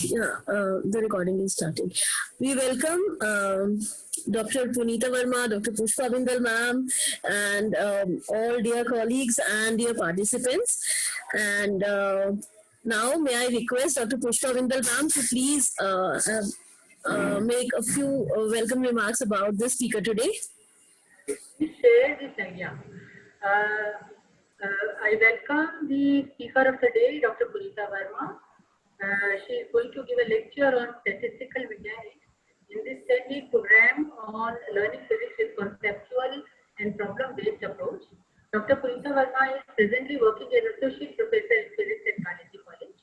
The recording is starting. We welcome Dr. Punita Verma, Dr. Pushpa Bindal ma'am, and all dear colleagues and dear participants. And now may I request Dr. Pushpa Bindal ma'am to please make a few welcome remarks about the speaker today. Share this idea. I welcome the speaker of the day, Dr. Punita Verma. She is going to give a lecture on statistical mechanics in this 10-week program on learning physics with conceptual and problem-based approach. Dr. Punita Verma is presently working as associate professor in physics at Kalindi College.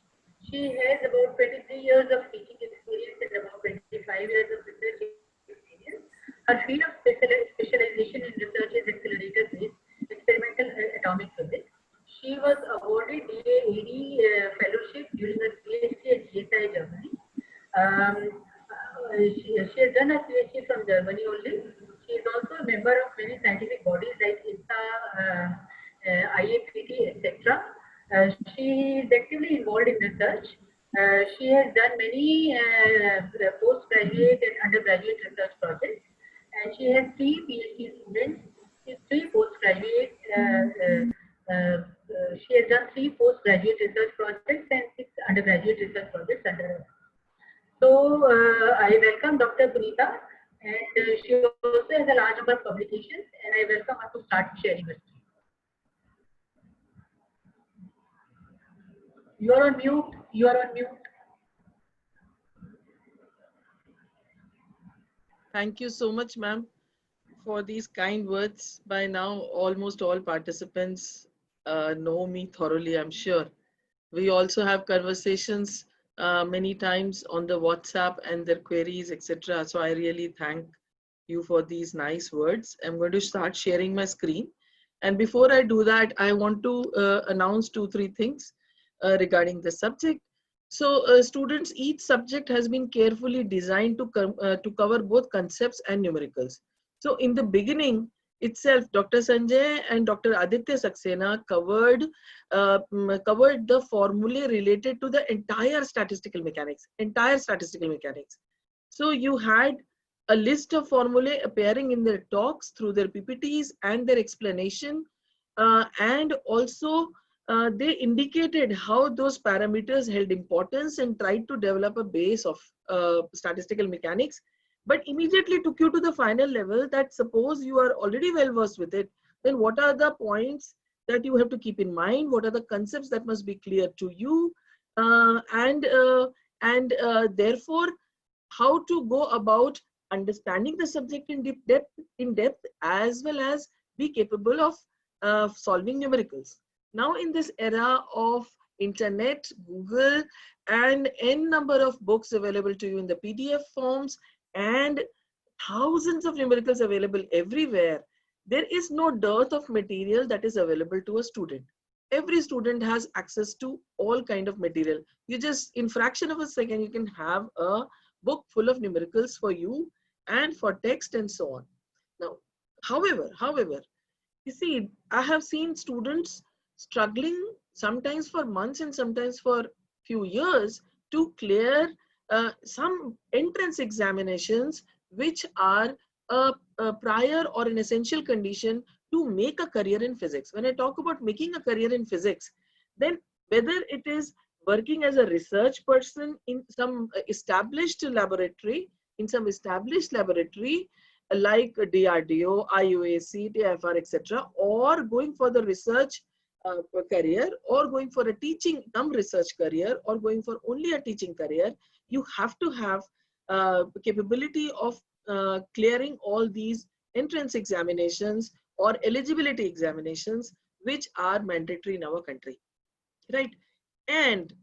She has about 23 years of teaching experience and about 25 years of research experience. Her field of specialization in research is accelerator-based experimental atomic physics. She was awarded DA-AD fellowship during her PhD at GSI, Germany. She has done her PhD from Germany only. She is also a member of many scientific bodies like ISA, IAPT, etc. She is actively involved in research. She has done many postgraduate and undergraduate research projects, and she has 3 PhD students, 3 postgraduate. She has done 3 postgraduate research projects and 6 undergraduate research projects under her. So I welcome Dr. Punita, and she also has a large number of publications, and I welcome her to start sharing her screen. You are on mute. You are on mute. Thank you so much, ma'am, for these kind words. By now, almost all participants know me thoroughly, I'm sure. We also have conversations many times on the WhatsApp and their queries, etc. So I really thank you for these nice words. I'm going to start sharing my screen. And before I do that, I want to announce 2-3 things regarding the subject. So students, each subject has been carefully designed to cover both concepts and numericals. So in the beginning itself, Dr. Sanjay and Dr. Aditya Saxena covered the formulae related to the entire statistical mechanics. So you had a list of formulae appearing in their talks through their PPTs and their explanation, and also they indicated how those parameters held importance and tried to develop a base of statistical mechanics, but immediately took you to the final level that suppose you are already well versed with it, then what are the points that you have to keep in mind? What are the concepts that must be clear to you? Therefore, how to go about understanding the subject in depth as well as be capable of solving numericals. Now in this era of internet, Google, and n number of books available to you in the PDF forms and thousands of numericals available everywhere, there is no dearth of material that is available to a student. Every student has access to all kind of material. You just, in fraction of a second, you can have a book full of numericals for you and for text and so on. Now, however, you see, I have seen students struggling sometimes for months and sometimes for few years to clear some entrance examinations which are a prior or an essential condition to make a career in physics. When I talk about making a career in physics, then whether it is working as a research person in some established laboratory, like DRDO, IUAC, TFR, etc., or going for the research career, or going for a teaching research career, or going for only a teaching career, you have to have capability of clearing all these entrance examinations or eligibility examinations which are mandatory in our country, right? And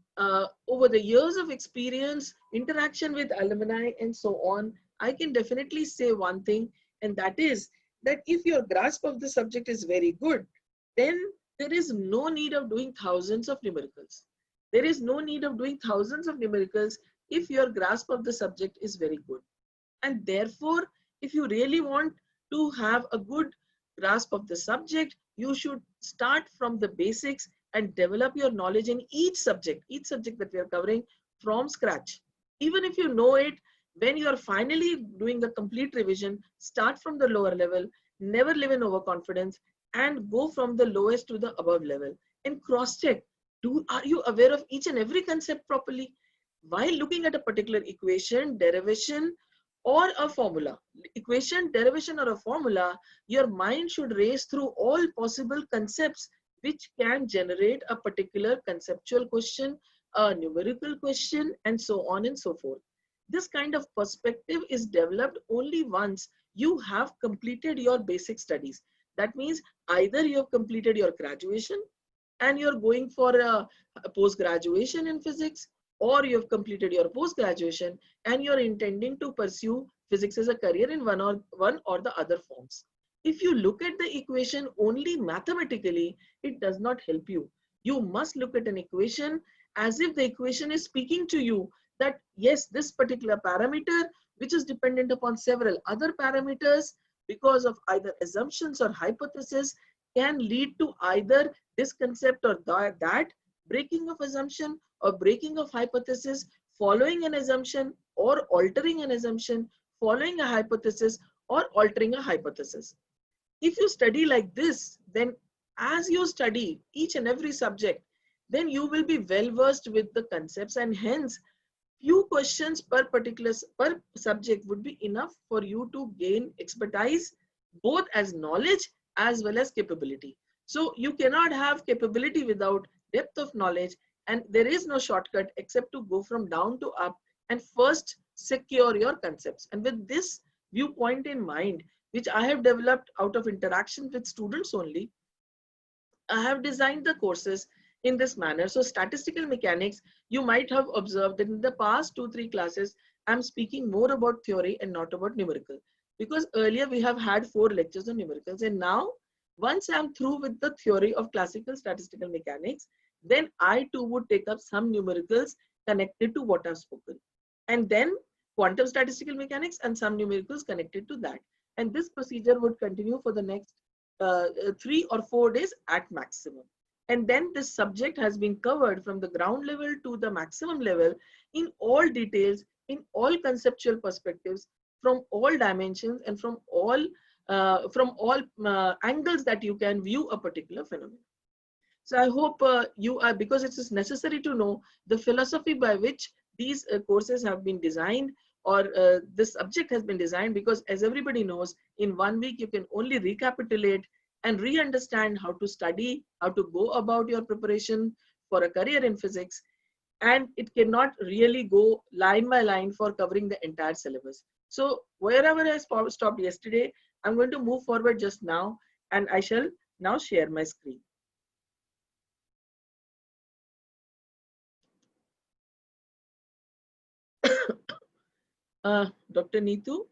over the years of experience, interaction with alumni and so on, I can definitely say one thing, and that is that if your grasp of the subject is very good, then there is no need of doing thousands of numericals. There is no need of doing thousands of numericals if your grasp of the subject is very good. And therefore, if you really want to have a good grasp of the subject, you should start from the basics and develop your knowledge in each subject that we are covering from scratch. Even if you know it, when you are finally doing the complete revision, start from the lower level, never live in overconfidence, and go from the lowest to the above level and cross check. Are you aware of each and every concept properly? While looking at a particular equation, derivation, or a formula, equation, derivation, or a formula, your mind should race through all possible concepts which can generate a particular conceptual question, a numerical question, and so on and so forth. This kind of perspective is developed only once you have completed your basic studies. That means either you have completed your graduation and you're going for a post-graduation in physics, or you have completed your post-graduation and you're intending to pursue physics as a career in one or the other forms. If you look at the equation only mathematically, it does not help you. You must look at an equation as if the equation is speaking to you that yes, this particular parameter, which is dependent upon several other parameters because of either assumptions or hypothesis, can lead to either this concept or that, breaking of assumption or breaking of hypothesis, following an assumption or altering an assumption, following a hypothesis or altering a hypothesis. If you study like this, then as you study each and every subject, then you will be well versed with the concepts, and hence few questions per subject would be enough for you to gain expertise both as knowledge as well as capability. So you cannot have capability without depth of knowledge, and there is no shortcut except to go from down to up and first secure your concepts. And with this viewpoint in mind, which I have developed out of interaction with students only, I have designed the courses in this manner. So statistical mechanics, you might have observed that in the past 2-3 classes, I'm speaking more about theory and not about numerical. Because earlier we have had 4 lectures on numericals, and now once I'm through with the theory of classical statistical mechanics, then I too would take up some numericals connected to what I've spoken. And then quantum statistical mechanics and some numericals connected to that. And this procedure would continue for the next 3 or 4 days at maximum. And then this subject has been covered from the ground level to the maximum level in all details, in all conceptual perspectives, from all dimensions and from all angles that you can view a particular phenomenon. So I hope you are, because it is necessary to know the philosophy by which these courses have been designed, or this subject has been designed, because as everybody knows, in 1 week you can only recapitulate and re-understand how to study, how to go about your preparation for a career in physics, and it cannot really go line by line for covering the entire syllabus. So wherever I stopped yesterday, I'm going to move forward just now, and I shall now share my screen. Dr. Neetu?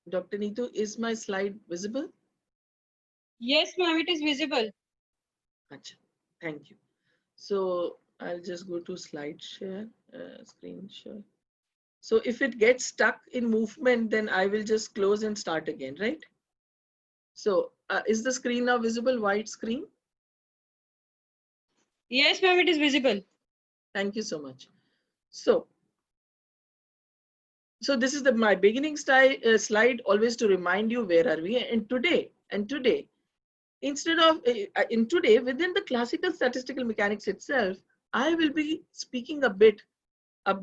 Dr. Neetu, is my slide visible? Yes, ma'am, it is visible. Achha, thank you. So I'll just go to slide share, screen share. So if it gets stuck in movement, then I will just close and start again, right? So is the screen now visible, white screen? Yes, ma'am, it is visible. Thank you so much. So this is my beginning slide, always to remind you where are we. And today, instead of today, within the classical statistical mechanics itself, I will be speaking a bit,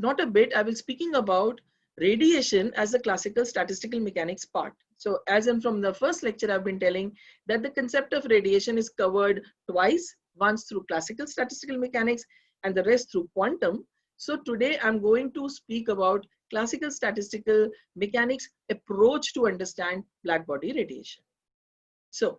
not a bit, I will speaking about radiation as a classical statistical mechanics part. So as in from the first lecture, I've been telling that the concept of radiation is covered twice, once through classical statistical mechanics and the rest through quantum. So today I'm going to speak about classical statistical mechanics approach to understand blackbody radiation. So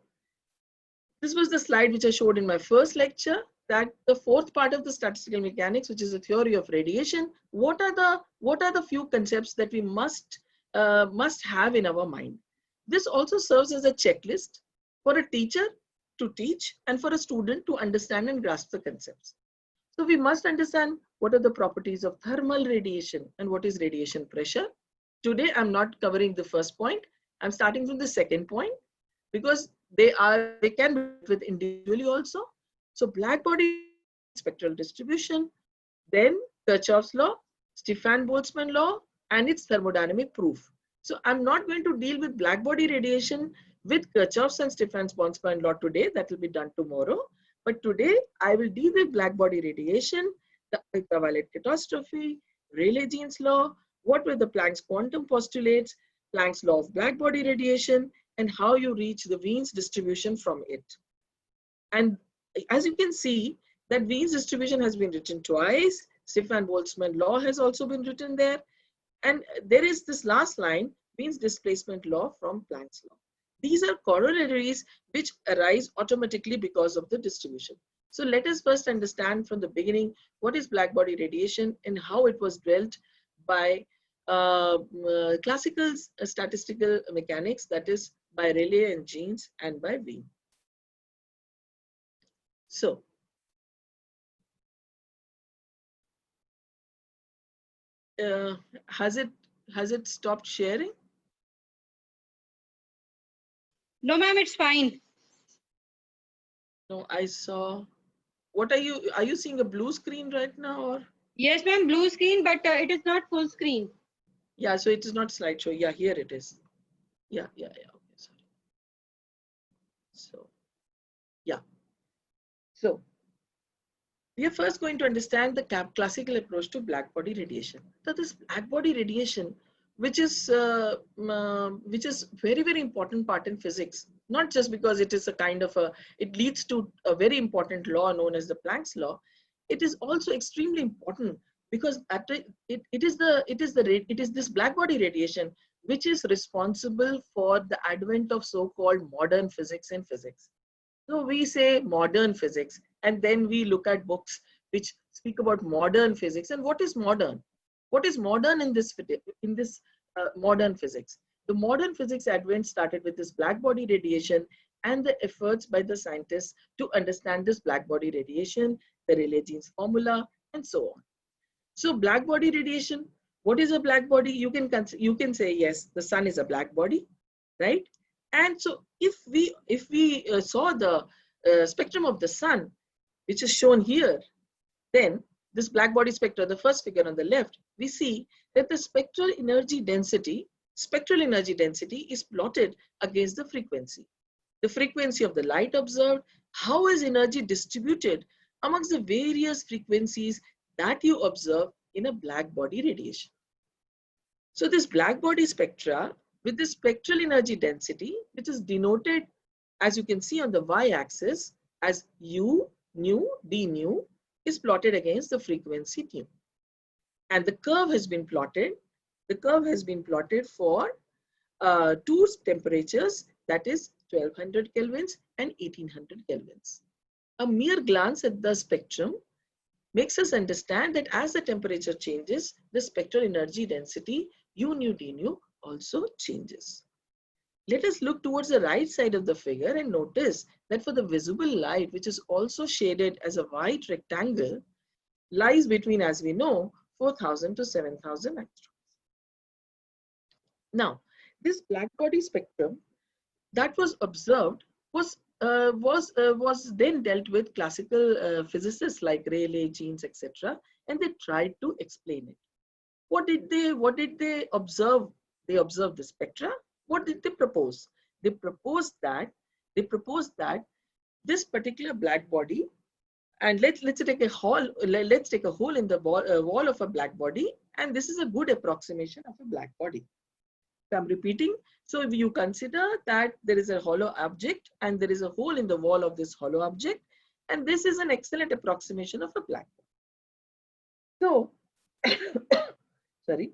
this was the slide which I showed in my first lecture, that the fourth part of the statistical mechanics, which is the theory of radiation, what are the few concepts that we must have in our mind. This also serves as a checklist for a teacher to teach and for a student to understand and grasp the concepts. So we must understand what are the properties of thermal radiation and what is radiation pressure. Today I'm not covering the first point. I'm starting from the second point, because they can be dealt with individually also. So blackbody spectral distribution, then Kirchhoff's law, Stefan-Boltzmann law, and its thermodynamic proof. So I'm not going to deal with blackbody radiation with Kirchhoff's and Stefan-Boltzmann law today. That will be done tomorrow. But today I will deal with blackbody radiation, the ultraviolet catastrophe, Rayleigh-Jean's law, what were the Planck's quantum postulates, Planck's law of blackbody radiation, and how you reach the Wien's distribution from it. And as you can see, that Wien's distribution has been written twice. Stefan-Boltzmann law has also been written there. And there is this last line, Wien's displacement law from Planck's law. These are corollaries which arise automatically because of the distribution. So let us first understand from the beginning what is blackbody radiation and how it was dealt by classical statistical mechanics, that is by Rayleigh and Jeans and by Wien. So, has it stopped sharing? No, ma'am, it's fine. No, I saw. What are you seeing a blue screen right now, or? Yes, ma'am, blue screen, but it is not full screen. Yeah, so it is not slideshow. Yeah, here it is. Yeah. Okay, sorry. So, yeah. So, we are first going to understand the classical approach to blackbody radiation. So, this blackbody radiation, which is very, very important part in physics, not just because it is a kind of it leads to a very important law known as the Planck's law. It is also extremely important because it is this blackbody radiation which is responsible for the advent of so-called modern physics in physics. So we say modern physics, and then we look at books which speak about modern physics. And what is modern? What is modern in this modern physics? The modern physics advent started with this blackbody radiation and the efforts by the scientists to understand this blackbody radiation, the Rayleigh-Jean's formula, and so on. So blackbody radiation, what is a blackbody? You can say yes, the sun is a blackbody, right? And so if we saw the spectrum of the sun, which is shown here, then this blackbody spectra, the first figure on the left, we see that the spectral energy density is plotted against the frequency. The frequency of the light observed, how is energy distributed amongst the various frequencies that you observe in a blackbody radiation. So this blackbody spectra with the spectral energy density, which is denoted, as you can see on the y-axis, as U, nu, d nu, is plotted against the frequency nu. And the curve has been plotted. The curve has been plotted for two temperatures, that is 1200 kelvins and 1800 kelvins. A mere glance at the spectrum makes us understand that as the temperature changes, the spectral energy density U nu d nu also changes. Let us look towards the right side of the figure and notice that for the visible light, which is also shaded as a white rectangle, lies between, as we know, 4000 to 7000 angstroms. Now, this blackbody spectrum that was observed was then dealt with classical physicists like Rayleigh, Jeans, etc., and they tried to explain it. What did they observe? They observed the spectra. What did they propose? They proposed that this particular blackbody, and let's take a hole in the wall of a blackbody, and this is a good approximation of a blackbody. So I'm repeating. So if you consider that there is a hollow object and there is a hole in the wall of this hollow object, and this is an excellent approximation of a blackbody. So, sorry.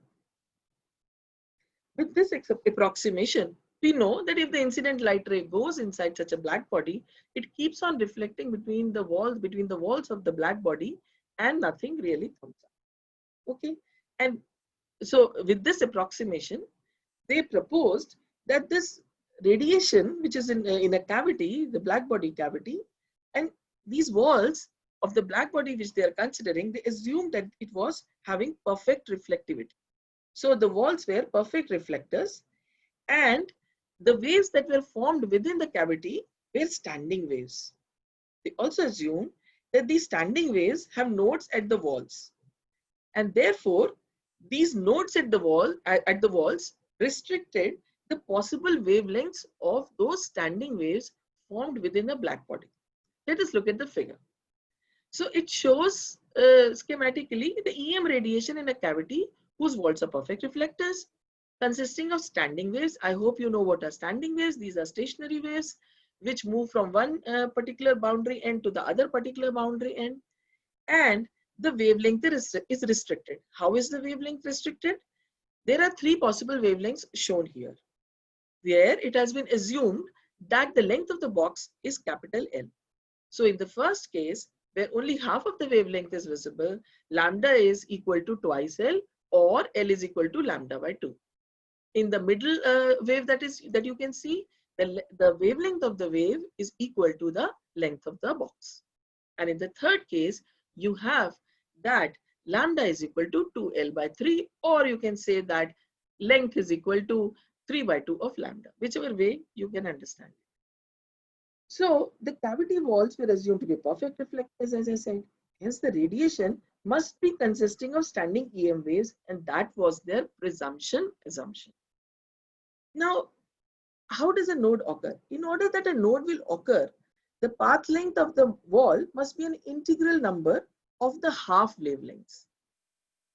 With this approximation, we know that if the incident light ray goes inside such a blackbody, it keeps on reflecting between the walls of the blackbody, and nothing really comes out. Okay, and so with this approximation, they proposed that this radiation, which is in a cavity, the blackbody cavity, and these walls of the blackbody which they are considering, they assumed that it was having perfect reflectivity. So the walls were perfect reflectors, and the waves that were formed within the cavity were standing waves. They also assumed that these standing waves have nodes at the walls. And therefore, these nodes at the walls restricted the possible wavelengths of those standing waves formed within a black body. Let us look at the figure. So it shows schematically the EM radiation in a cavity whose walls are perfect reflectors, consisting of standing waves. I hope you know what are standing waves. These are stationary waves which move from one particular boundary end to the other particular boundary end, and the wavelength is restricted. How is the wavelength restricted? There are three possible wavelengths shown here, where it has been assumed that the length of the box is capital L. So in the first case, where only half of the wavelength is visible, lambda is equal to twice L, or L is equal to lambda by 2. In the middle wave that you can see, the wavelength of the wave is equal to the length of the box. And in the third case, you have that lambda is equal to 2L by 3, or you can say that length is equal to 3 by 2 of lambda, whichever way you can understand it. So the cavity walls were assumed to be perfect reflectors, as I said. Hence, the radiation must be consisting of standing EM waves, and that was their assumption. Now, how does a node occur? In order that a node will occur, the path length of the wall must be an integral number of the half wavelengths.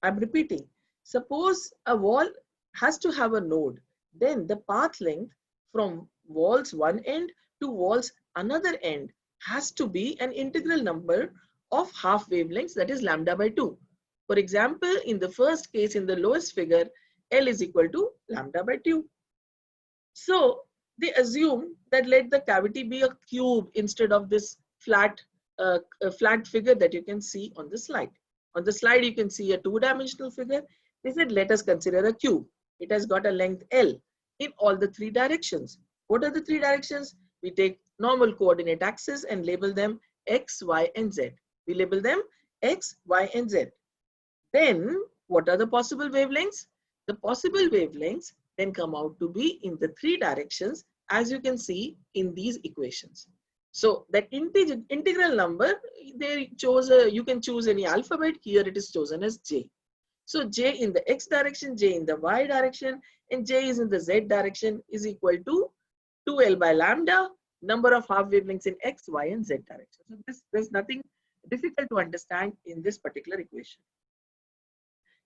I'm repeating. Suppose a wall has to have a node, then the path length from walls one end to walls another end has to be an integral number of half wavelengths, that is lambda by 2. For example, in the first case, in the lowest figure, L is equal to lambda by 2. So they assume that let the cavity be a cube instead of this flat figure that you can see on the slide. On the slide, you can see a two-dimensional figure. They said, let us consider a cube. It has got a length L in all the three directions. What are the three directions? We take normal coordinate axes and label them X, Y, and Z. We label them X, Y, and Z. Then, what are the possible wavelengths? The possible wavelengths then come out to be in the three directions, as you can see in these equations. So that integral number, they chose you can choose any alphabet. Here it is chosen as J. So J in the X direction, J in the Y direction, and J is in the Z direction is equal to 2L by lambda, number of half wavelengths in X, Y, and Z direction. So there's nothing difficult to understand in this particular equation.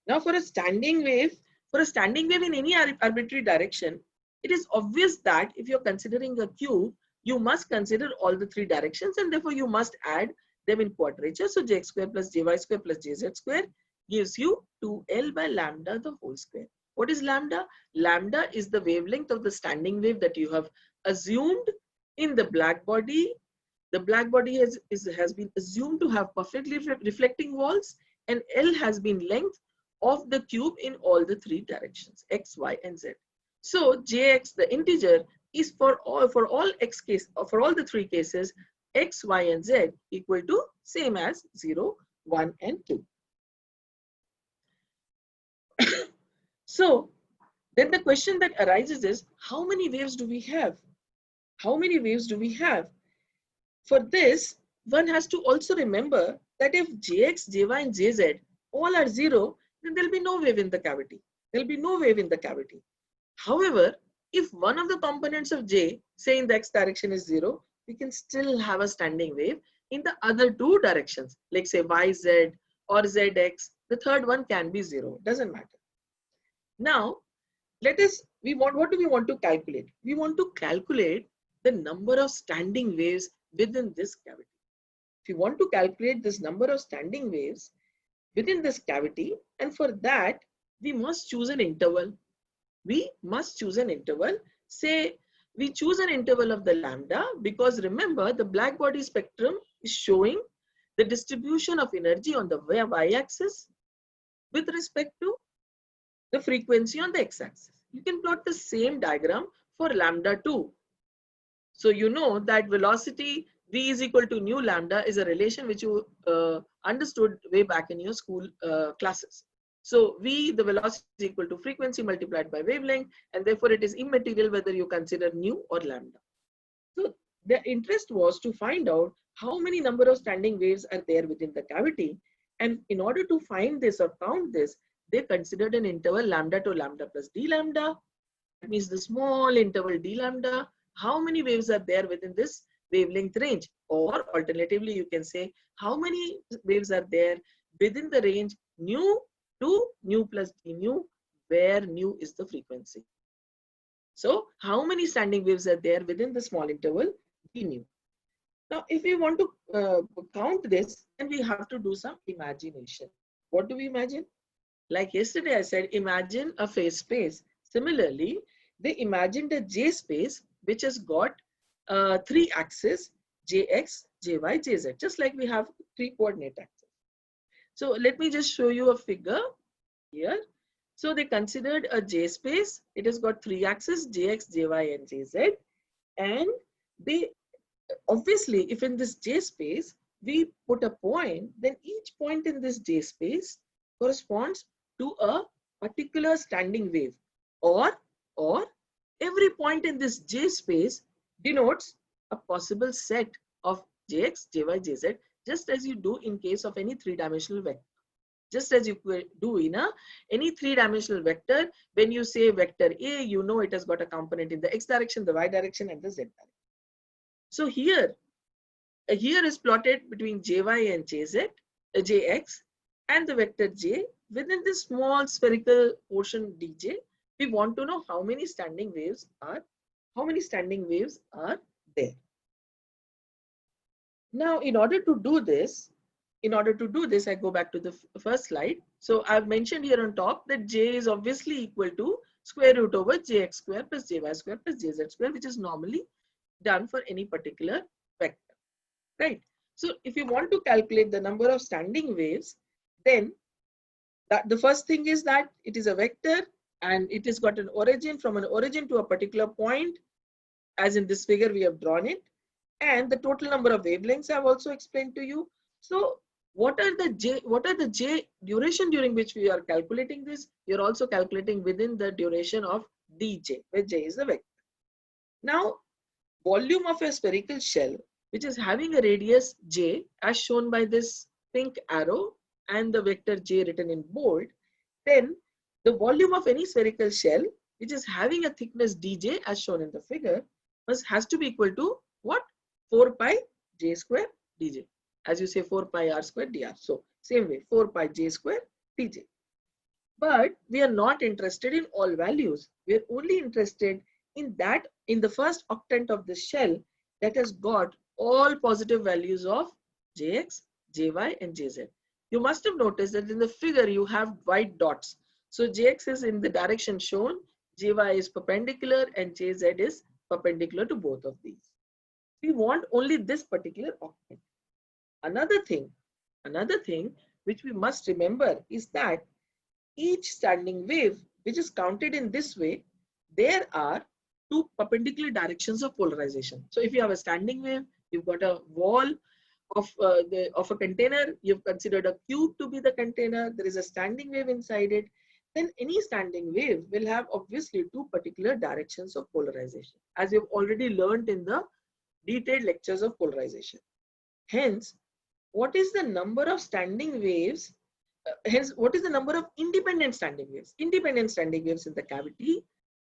Now for a standing wave in any arbitrary direction, it is obvious that if you're considering a cube, you must consider all the three directions, and therefore you must add them in quadrature. So Jx square plus Jy square plus Jz square gives you 2L by lambda the whole square. What is lambda? Lambda is the wavelength of the standing wave that you have assumed in the black body. The black body has been assumed to have perfectly reflecting walls, and L has been length of the cube in all the three directions, X, Y, and Z. So Jx, the integer, is for all the three cases, X, Y, and Z equal to same as 0, 1, and 2. So then the question that arises is, how many waves do we have? How many waves do we have? For this, one has to also remember that if Jx, Jy, and Jz all are 0, then there will be no wave in the cavity. There will be no wave in the cavity. However, if one of the components of J, say in the X direction, is 0, we can still have a standing wave in the other two directions, like say YZ or ZX. The third one can be 0, doesn't matter. Now, what do we want to calculate? We want to calculate the number of standing waves within this cavity. If you want to calculate this number of standing waves within this cavity, and for that, we must choose an interval. We must choose an interval. Say we choose an interval of the lambda, because remember the black body spectrum is showing the distribution of energy on the y-axis with respect to the frequency on the x-axis. You can plot the same diagram for lambda 2. So you know that velocity v is equal to nu lambda is a relation which you understood way back in your school classes. So v, the velocity, is equal to frequency multiplied by wavelength, and therefore it is immaterial whether you consider nu or lambda. So their interest was to find out how many number of standing waves are there within the cavity. And in order to find this or count this, they considered an interval lambda to lambda plus d lambda. That means the small interval d lambda. How many waves are there within this wavelength range? Or alternatively, you can say how many waves are there within the range nu to nu plus d nu, where nu is the frequency. So how many standing waves are there within the small interval d nu? Now, if we want to count this, then we have to do some imagination. What do we imagine? Like yesterday I said, imagine a phase space. Similarly, they imagined a J space which has got 3 axes, Jx, Jy, Jz, just like we have 3 coordinate axes. So let me just show you a figure here. So they considered a J space. It has got 3 axes, Jx, Jy, and Jz. And they obviously, if in this J space we put a point, then each point in this J space corresponds to a particular standing wave, or every point in this J space denotes a possible set of Jx, Jy, Jz, just as you do in case of any 3-dimensional vector. Just as you do in any 3-dimensional vector, when you say vector A, you know it has got a component in the x direction, the y direction, and the z direction. So here is plotted between Jy and Jz, Jx, and the vector J within this small spherical portion dj. We want to know how many standing waves are there. Now, in order to do this, I go back to the first slide. So I've mentioned here on top that J is obviously equal to square root over Jx square plus Jy square plus Jz square, which is normally done for any particular vector, right? So if you want to calculate the number of standing waves, then the first thing is that it is a vector and it has got an origin. From an origin to a particular point, as in this figure we have drawn it, and the total number of wavelengths I have also explained to you. So what are the J duration during which we are calculating this? We are also calculating within the duration of dj, where J is the vector. Now, volume of a spherical shell which is having a radius J, as shown by this pink arrow and the vector J written in bold, then the volume of any spherical shell which is having a thickness dj, as shown in the figure, has to be equal to what? 4 pi j square dj. As you say 4 pi r square dr. So same way, 4 pi j square dj. But we are not interested in all values. We are only interested in the first octant of the shell that has got all positive values of Jx, Jy, and Jz. You must have noticed that in the figure you have white dots. So Jx is in the direction shown, Jy is perpendicular, and Jz is perpendicular to both of these. We want only this particular octant. Another thing which we must remember is that each standing wave which is counted in this way, there are 2 perpendicular directions of polarization. So if you have a standing wave, you've got a wall of a container, you've considered a cube to be the container, there is a standing wave inside it, then any standing wave will have obviously 2 particular directions of polarization, as you've already learned in the detailed lectures of polarization. Hence, what is the number of standing waves? What is the number of independent standing waves? Independent standing waves in the cavity.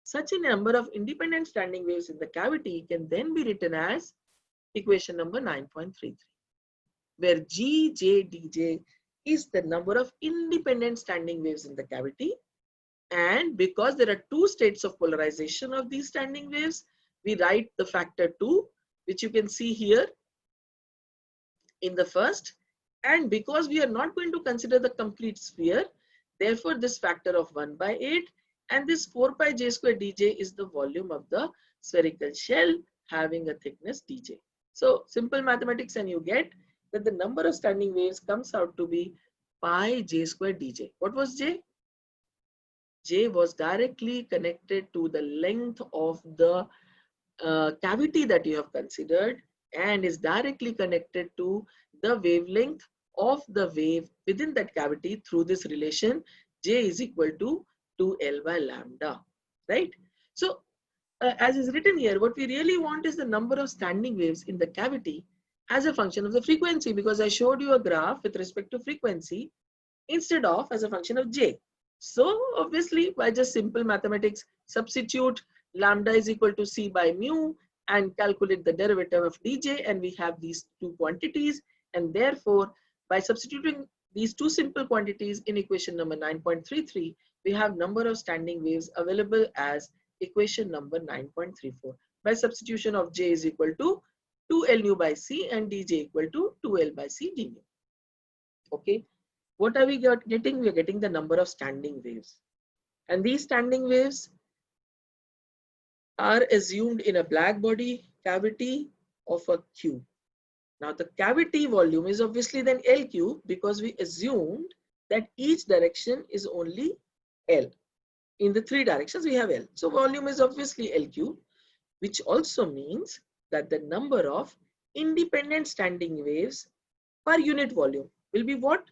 Such a number of independent standing waves in the cavity can then be written as equation number 9.33, where G, J, Dj is the number of independent standing waves in the cavity. And because there are 2 states of polarization of these standing waves, we write the factor 2, which you can see here in the first. And because we are not going to consider the complete sphere, therefore this factor of 1 by 8, and this 4 pi j square dj is the volume of the spherical shell having a thickness dj. So simple mathematics, and you get that the number of standing waves comes out to be pi j square dj. What was j? J was directly connected to the length of the cavity that you have considered, and is directly connected to the wavelength of the wave within that cavity through this relation J is equal to 2L by lambda, right? So as is written here, what we really want is the number of standing waves in the cavity as a function of the frequency, because I showed you a graph with respect to frequency instead of as a function of J. So obviously by just simple mathematics, substitute lambda is equal to C by mu and calculate the derivative of dj, and we have these two quantities, and therefore by substituting these two simple quantities in equation number 9.33, we have number of standing waves available as equation number 9.34 by substitution of J is equal to 2L nu by C and dj equal to 2L by C d nu. Okay, what are we getting? We are getting the number of standing waves, and these standing waves are assumed in a black body cavity of a cube. Now the cavity volume is obviously then L cube, because we assumed that each direction is only L. In the three directions we have L. So volume is obviously L cube, which also means that the number of independent standing waves per unit volume will be what?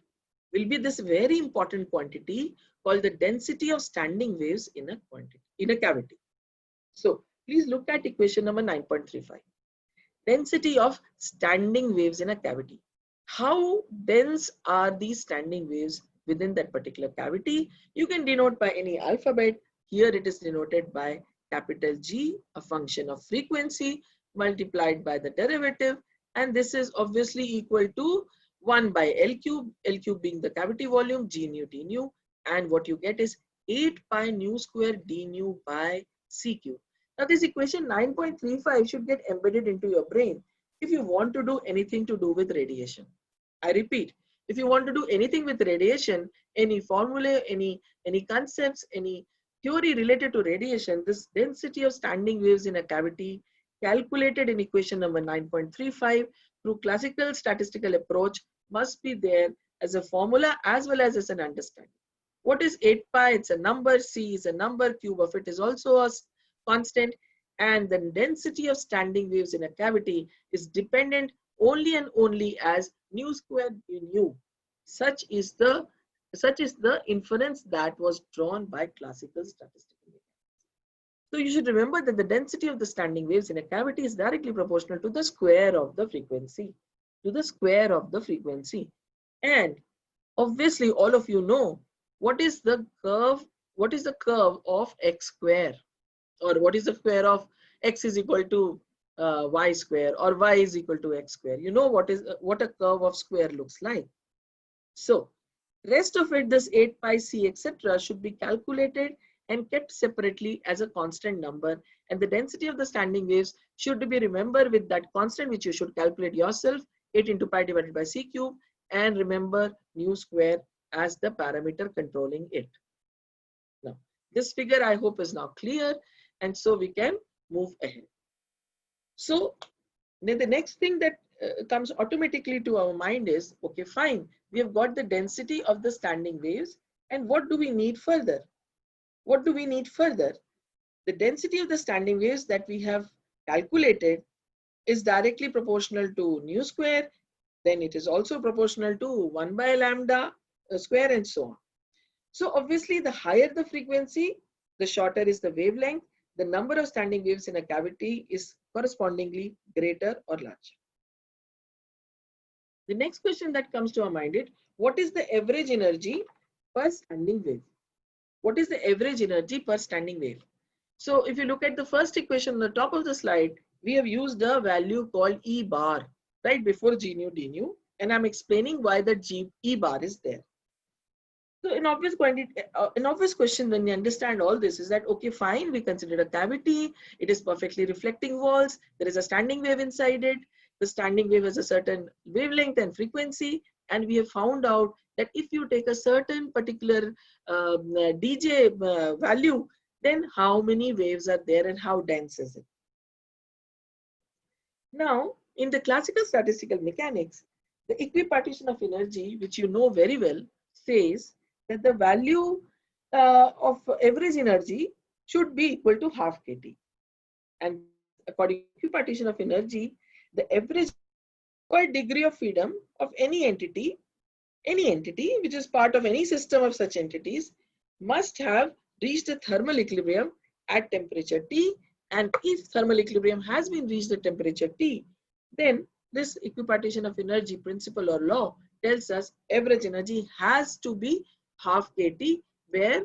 Will be this very important quantity called the density of standing waves in a cavity. So please look at equation number 9.35. Density of standing waves in a cavity. How dense are these standing waves within that particular cavity? You can denote by any alphabet. Here it is denoted by capital G, a function of frequency multiplied by the derivative, and this is obviously equal to 1 by L cube being the cavity volume, G nu d nu, and what you get is 8 pi nu square d nu by C cube. Now this equation 9.35 should get embedded into your brain if you want to do anything to do with radiation. I repeat, if you want to do anything with radiation, any formula, any concepts, any theory related to radiation, this density of standing waves in a cavity calculated in equation number 9.35 through classical statistical approach must be there as a formula as well as an understanding. What is 8 pi? It's a number, C is a number, cube of it is also a constant, and the density of standing waves in a cavity is dependent only and only as nu squared d nu. Such is the inference that was drawn by classical statistical mechanics. So you should remember that the density of the standing waves in a cavity is directly proportional to the square of the frequency. And obviously all of you know what is the curve of x square, or what is the square of x is equal to y square, or y is equal to x square. You know what a curve of square looks like. So rest of it, this 8 pi c etc. should be calculated and kept separately as a constant number, and the density of the standing waves should be remembered with that constant, which you should calculate yourself, 8 into pi divided by c cube, and remember nu square as the parameter controlling it. Now this figure I hope is now clear, and so we can move ahead. So then the next thing that comes automatically to our mind is, okay, fine, we have got the density of the standing waves, and what do we need further? The density of the standing waves that we have calculated is directly proportional to nu square, then it is also proportional to 1 by lambda square, and so on. So obviously the higher the frequency, the shorter is the wavelength. The number of standing waves in a cavity is correspondingly greater or larger. The next question that comes to our mind is, what is the average energy per standing wave? What is the average energy per standing wave? So if you look at the first equation on the top of the slide, we have used a value called E bar right before G nu d nu, and I'm explaining why that E bar is there. So an obvious question when you understand all this is that, okay, fine, we consider a cavity, it is perfectly reflecting walls, there is a standing wave inside it, the standing wave has a certain wavelength and frequency, and we have found out that if you take a certain particular dj value, then how many waves are there and how dense is it? Now, in the classical statistical mechanics, the equipartition of energy, which you know very well, says that the value of average energy should be equal to half kT. And according to equipartition of energy, the average per degree of freedom of any entity which is part of any system of such entities must have reached a thermal equilibrium at temperature T And if thermal equilibrium has been reached at temperature T, then this equipartition of energy principle or law tells us average energy has to be half kT, where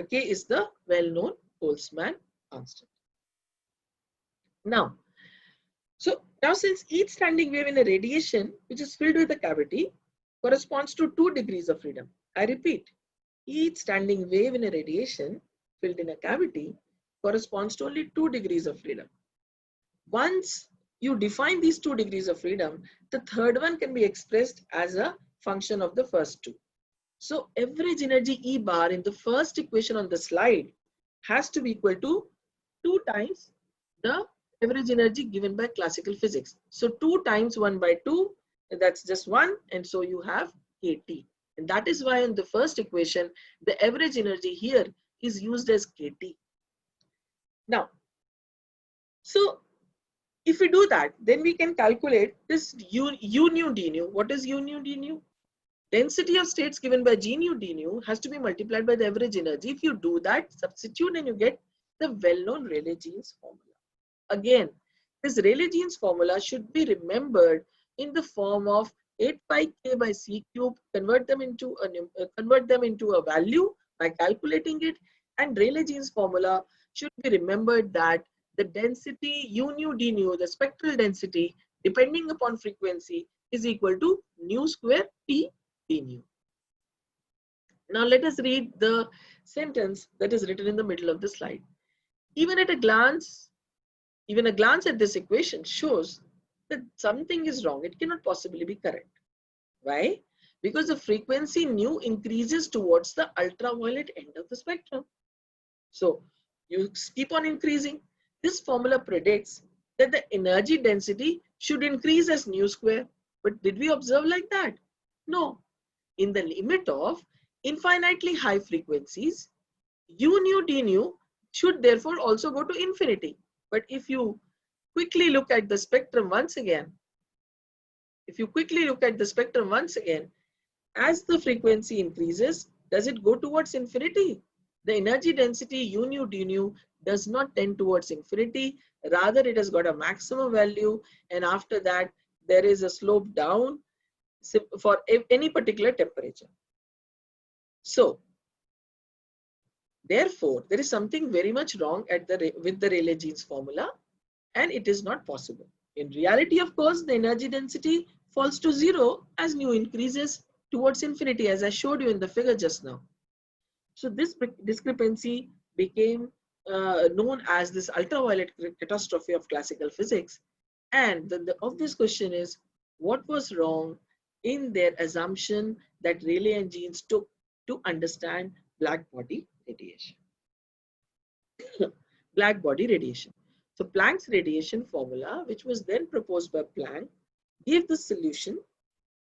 K is the well-known Boltzmann constant. Now, since each standing wave in a radiation which is filled with a cavity corresponds to 2 degrees of freedom. I repeat, each standing wave in a radiation filled in a cavity corresponds to only 2 degrees of freedom. Once you define these 2 degrees of freedom, the third one can be expressed as a function of the first two. So average energy E bar in the first equation on the slide has to be equal to 2 times the average energy given by classical physics. So 2 times 1 by 2, that's just 1, and so you have kT. And that is why in the first equation, the average energy here is used as kT. Now, so if we do that, then we can calculate this U nu d nu. What is U nu d nu? Density of states given by G nu d nu has to be multiplied by the average energy. If you do that, substitute, and you get the well-known Rayleigh-Jeans formula. Again, this Rayleigh-Jeans formula should be remembered in the form of 8 pi k by c cube. Convert them into a value by calculating it, and Rayleigh-Jeans formula should be remembered that the density U nu d nu, the spectral density, depending upon frequency, is equal to nu square T d nu. Now let us read the sentence that is written in the middle of the slide. Even a glance at this equation shows that something is wrong. It cannot possibly be correct. Why? Because the frequency nu increases towards the ultraviolet end of the spectrum. So you keep on increasing. This formula predicts that the energy density should increase as nu square. But did we observe like that? No. In the limit of infinitely high frequencies, U nu d nu should therefore also go to infinity. But if you quickly look at the spectrum once again, as the frequency increases, does it go towards infinity? The energy density U nu d nu does not tend towards infinity. Rather, it has got a maximum value, and after that, there is a slope down for any particular temperature. So, therefore, there is something very much wrong with the Rayleigh-Jeans formula, and it is not possible. In reality, of course, the energy density falls to 0 as nu increases towards infinity, as I showed you in the figure just now. So this discrepancy became known as this ultraviolet catastrophe of classical physics. And the obvious question is, what was wrong in their assumption that Rayleigh and Jeans took to understand blackbody radiation? Blackbody radiation. So Planck's radiation formula, which was then proposed by Planck, gave the solution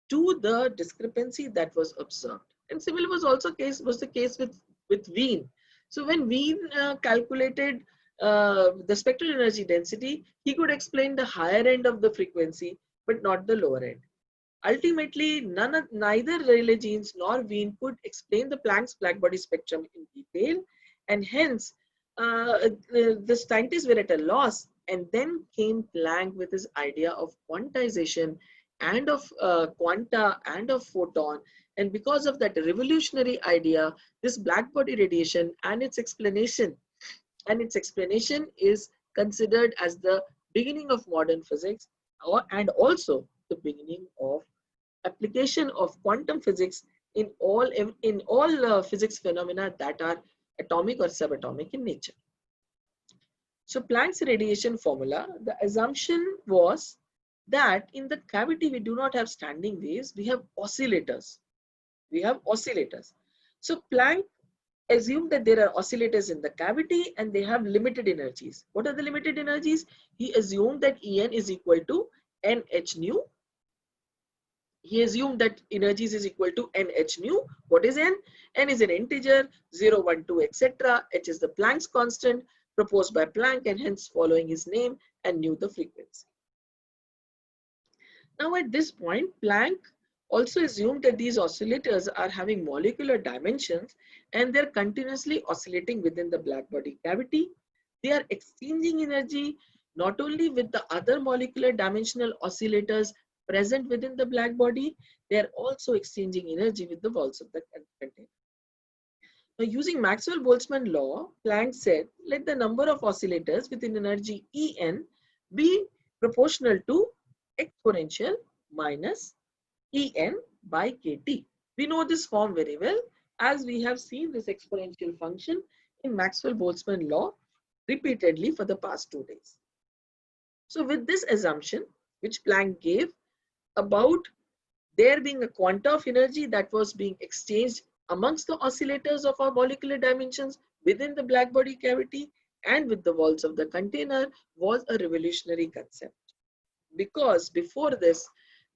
to the discrepancy that was observed. And similar was the case with Wien. So when Wien calculated the spectral energy density, he could explain the higher end of the frequency, but not the lower end. Ultimately, neither Rayleigh-Jeans nor Wien could explain the Planck's blackbody spectrum in detail, and hence the scientists were at a loss. And then came Planck with his idea of quantization and of quanta and of photon. And because of that revolutionary idea, this blackbody radiation and its explanation is considered as the beginning of modern physics, and also the beginning of application of quantum physics in all physics phenomena that are atomic or subatomic in nature. So Planck's radiation formula, the assumption was that in the cavity we do not have standing waves, we have oscillators. So Planck assumed that there are oscillators in the cavity and they have limited energies. What are the limited energies? He assumed that En is equal to nh nu. He assumed that energies is equal to nh nu. What is n? N is an integer, 0, 1, 2, etc. H is the Planck's constant proposed by Planck, and hence following his name, and knew the frequency. Now at this point, Planck also assumed that these oscillators are having molecular dimensions and they're continuously oscillating within the blackbody cavity. They are exchanging energy not only with the other molecular dimensional oscillators present within the black body, they are also exchanging energy with the walls of the container. Now, using Maxwell-Boltzmann law, Planck said, let the number of oscillators with an energy En be proportional to exponential minus En by kT. We know this form very well, as we have seen this exponential function in Maxwell-Boltzmann law repeatedly for the past 2 days. So with this assumption, which Planck gave about there being a quanta of energy that was being exchanged amongst the oscillators of our molecular dimensions within the black body cavity and with the walls of the container, was a revolutionary concept. Because before this,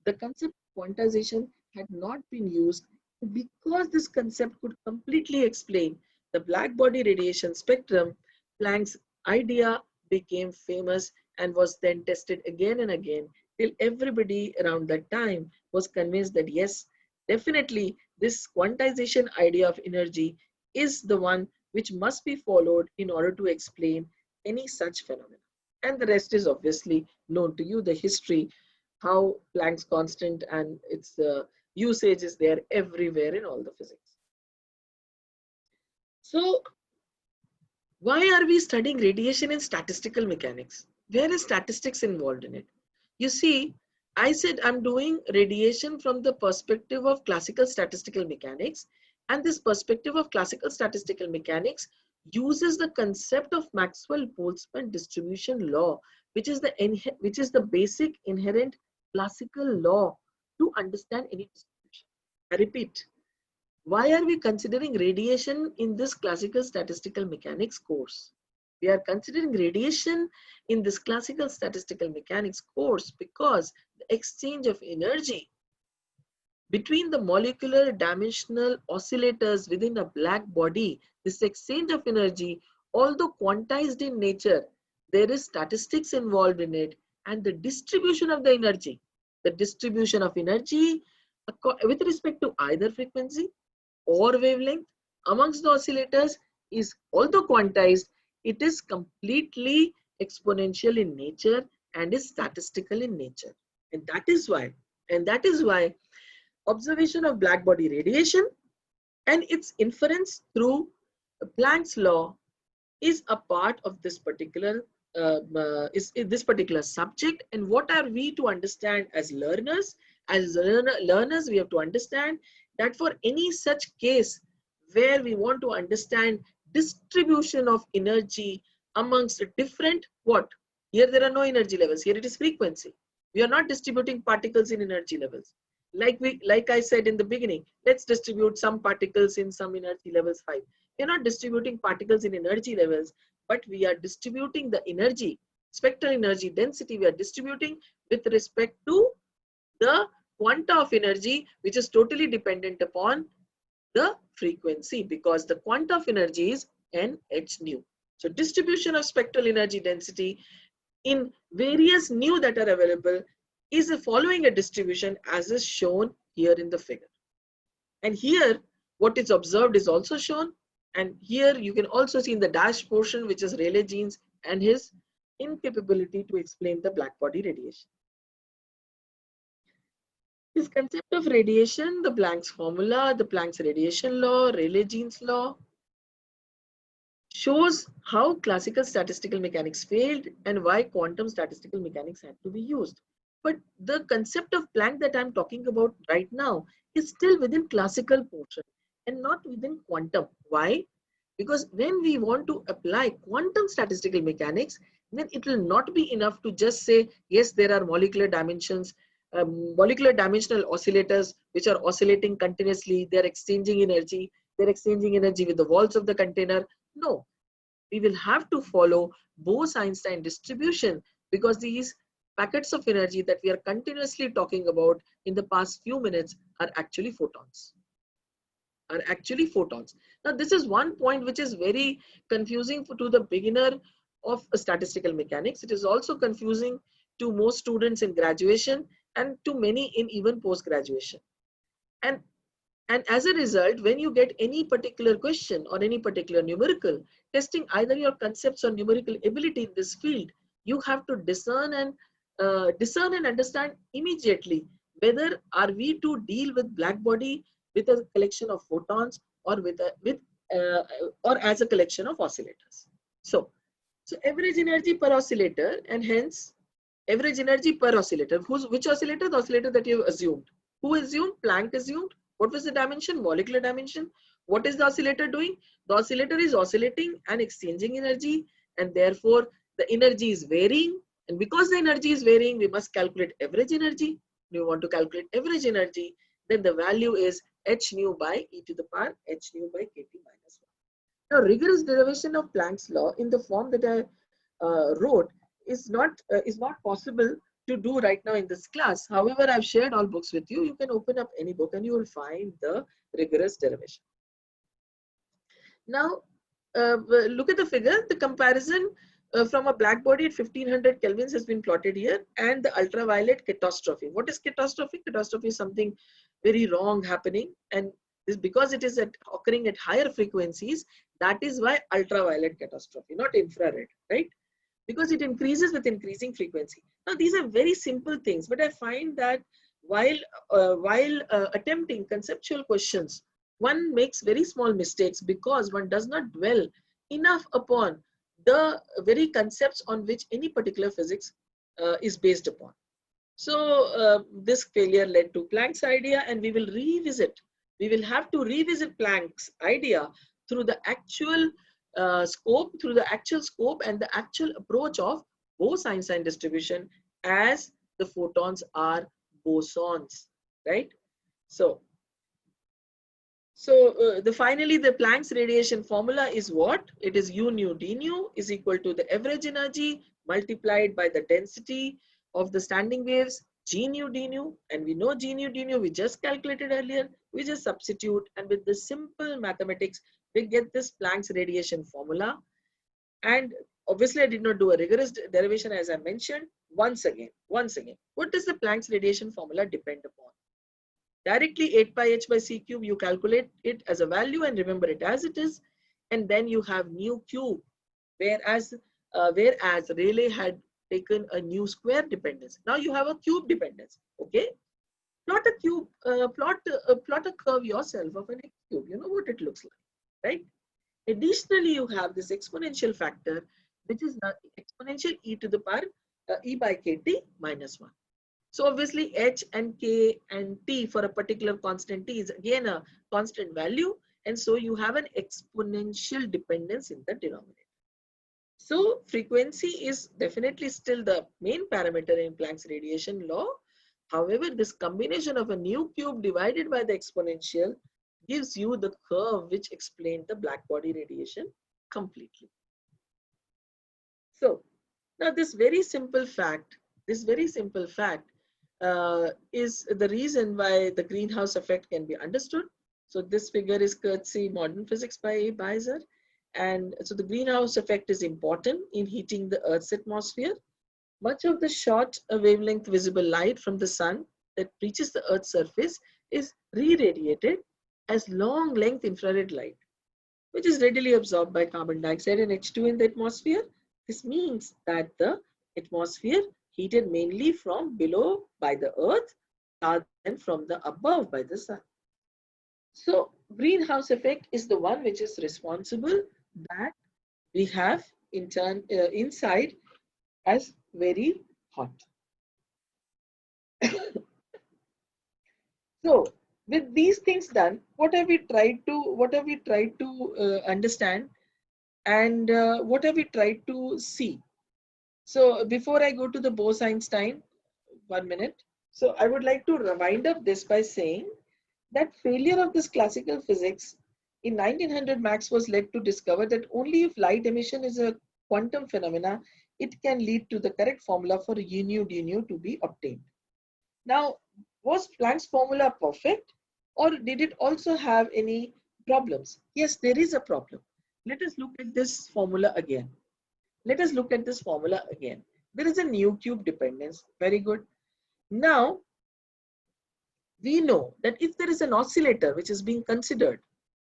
the concept of quantization had not been used. Because this concept could completely explain the black body radiation spectrum, Planck's idea became famous and was then tested again and again till everybody around that time was convinced that yes, definitely this quantization idea of energy is the one which must be followed in order to explain any such phenomena. And the rest is obviously known to you, the history, how Planck's constant and its usage is there everywhere in all the physics. So why are we studying radiation in statistical mechanics? Where is statistics involved in it? You see, I said I'm doing radiation from the perspective of classical statistical mechanics, and this perspective of classical statistical mechanics uses the concept of Maxwell-Boltzmann distribution law, which is the basic inherent classical law to understand any distribution. I repeat, why are we considering radiation in this classical statistical mechanics course? We are considering radiation in this classical statistical mechanics course because the exchange of energy between the molecular dimensional oscillators within a black body, this exchange of energy, although quantized in nature, there is statistics involved in it, and the distribution of the energy with respect to either frequency or wavelength amongst the oscillators is, although quantized, it is completely exponential in nature and is statistical in nature. And that is why observation of black body radiation and its inference through Planck's law is a part of this particular this particular subject. And what are we to understand as learners? As learners, we have to understand that for any such case where we want to understand distribution of energy amongst different what? Here there are no energy levels. Here it is frequency. We are not distributing particles in energy levels. Like I said in the beginning, let's distribute some particles in some energy levels 5. We are not distributing particles in energy levels, but we are distributing the energy, spectral energy density, we are distributing with respect to the quanta of energy, which is totally dependent upon the frequency, because the quanta of energy is NH nu. So distribution of spectral energy density in various nu that are available is following a distribution as is shown here in the figure. And here what is observed is also shown. And here you can also see in the dashed portion, which is Rayleigh Jeans and his incapability to explain the black body radiation. His concept of radiation, the Planck's formula, the Planck's radiation law, Rayleigh Jeans law, shows how classical statistical mechanics failed and why quantum statistical mechanics had to be used. But the concept of Planck that I'm talking about right now is still within classical portion and not within quantum. Why? Because when we want to apply quantum statistical mechanics, then it will not be enough to just say, yes, there are molecular dimensions, molecular dimensional oscillators which are oscillating continuously, they're exchanging energy with the walls of the container. No, we will have to follow Bose-Einstein distribution, because these packets of energy that we are continuously talking about in the past few minutes are actually photons. Now, this is one point which is very confusing to the beginner of statistical mechanics. It is also confusing to most students in graduation and to many in even post-graduation. And And as a result, when you get any particular question or any particular numerical, testing either your concepts or numerical ability in this field, you have to discern and understand immediately whether are we to deal with Blackbody with a collection of photons or or as a collection of oscillators. So average energy per oscillator, and hence average energy per oscillator. Which oscillator? The oscillator that you have assumed. Who assumed? Planck assumed. What was the dimension? Molecular dimension. What is the oscillator doing? The oscillator is oscillating and exchanging energy, and therefore the energy is varying. And because the energy is varying, we must calculate average energy. We want to calculate average energy, then the value is h nu by e to the power h nu by kt minus 1. Now, rigorous derivation of Planck's law in the form that I wrote is not possible to do right now in this class. However, I've shared all books with you. You can open up any book and you will find the rigorous derivation. Now, look at the figure. The comparison from a Blackbody at 1500 kelvins has been plotted here, and the ultraviolet catastrophe. What is catastrophe? Catastrophe is something very wrong happening, and this because it is occurring at higher frequencies. That is why ultraviolet catastrophe, not infrared, right? Because it increases with increasing frequency. Now, these are very simple things, but I find that while attempting conceptual questions, one makes very small mistakes because one does not dwell enough upon the very concepts on which any particular physics is based upon. So this failure led to Planck's idea, and we will revisit. We will have to revisit Planck's idea through the actual scope and the actual approach of Bose-Einstein distribution, as the photons are bosons, right? Finally, the Planck's radiation formula is what? It is U nu d nu is equal to the average energy multiplied by the density of the standing waves G nu d nu, and we know G nu d nu, we just calculated earlier. We just substitute, and with the simple mathematics, we get this Planck's radiation formula. And obviously, I did not do a rigorous derivation, as I mentioned. Once again, what does the Planck's radiation formula depend upon? Directly 8 pi h by c cube, you calculate it as a value and remember it as it is, and then you have nu cube, whereas Rayleigh had taken a nu square dependence. Now you have a cube dependence. Okay, plot a cube, plot a curve yourself of an x cube. You know what it looks like, right? Additionally, you have this exponential factor, which is exponential e to the power e by kt minus 1. So obviously h and k and t for a particular constant t is again a constant value, and so you have an exponential dependence in the denominator. So frequency is definitely still the main parameter in Planck's radiation law. However, this combination of a nu cube divided by the exponential gives you the curve which explained the Blackbody radiation completely. So now this very simple fact is the reason why the greenhouse effect can be understood. So this figure is courtesy Modern Physics by A. Beiser. And so the greenhouse effect is important in heating the Earth's atmosphere. Much of the short wavelength visible light from the sun that reaches the Earth's surface is re-radiated as long length infrared light, which is readily absorbed by carbon dioxide and H2 in the atmosphere. This means that the atmosphere heated mainly from below by the Earth rather than from the above by the sun. So greenhouse effect is the one which is responsible that we have in turn inside as very hot. So with these things done, what have we tried to understand, and what have we tried to see? So before I go to the Bose-Einstein, 1 minute. So I would like to wind up this by saying that failure of this classical physics in 1900, Max was led to discover that only if light emission is a quantum phenomena, it can lead to the correct formula for U nu d nu to be obtained. Now, was Planck's formula perfect, or did it also have any problems? Yes, there is a problem. Let us look at this formula again. There is a nu cube dependence. Very good. Now, we know that if there is an oscillator which is being considered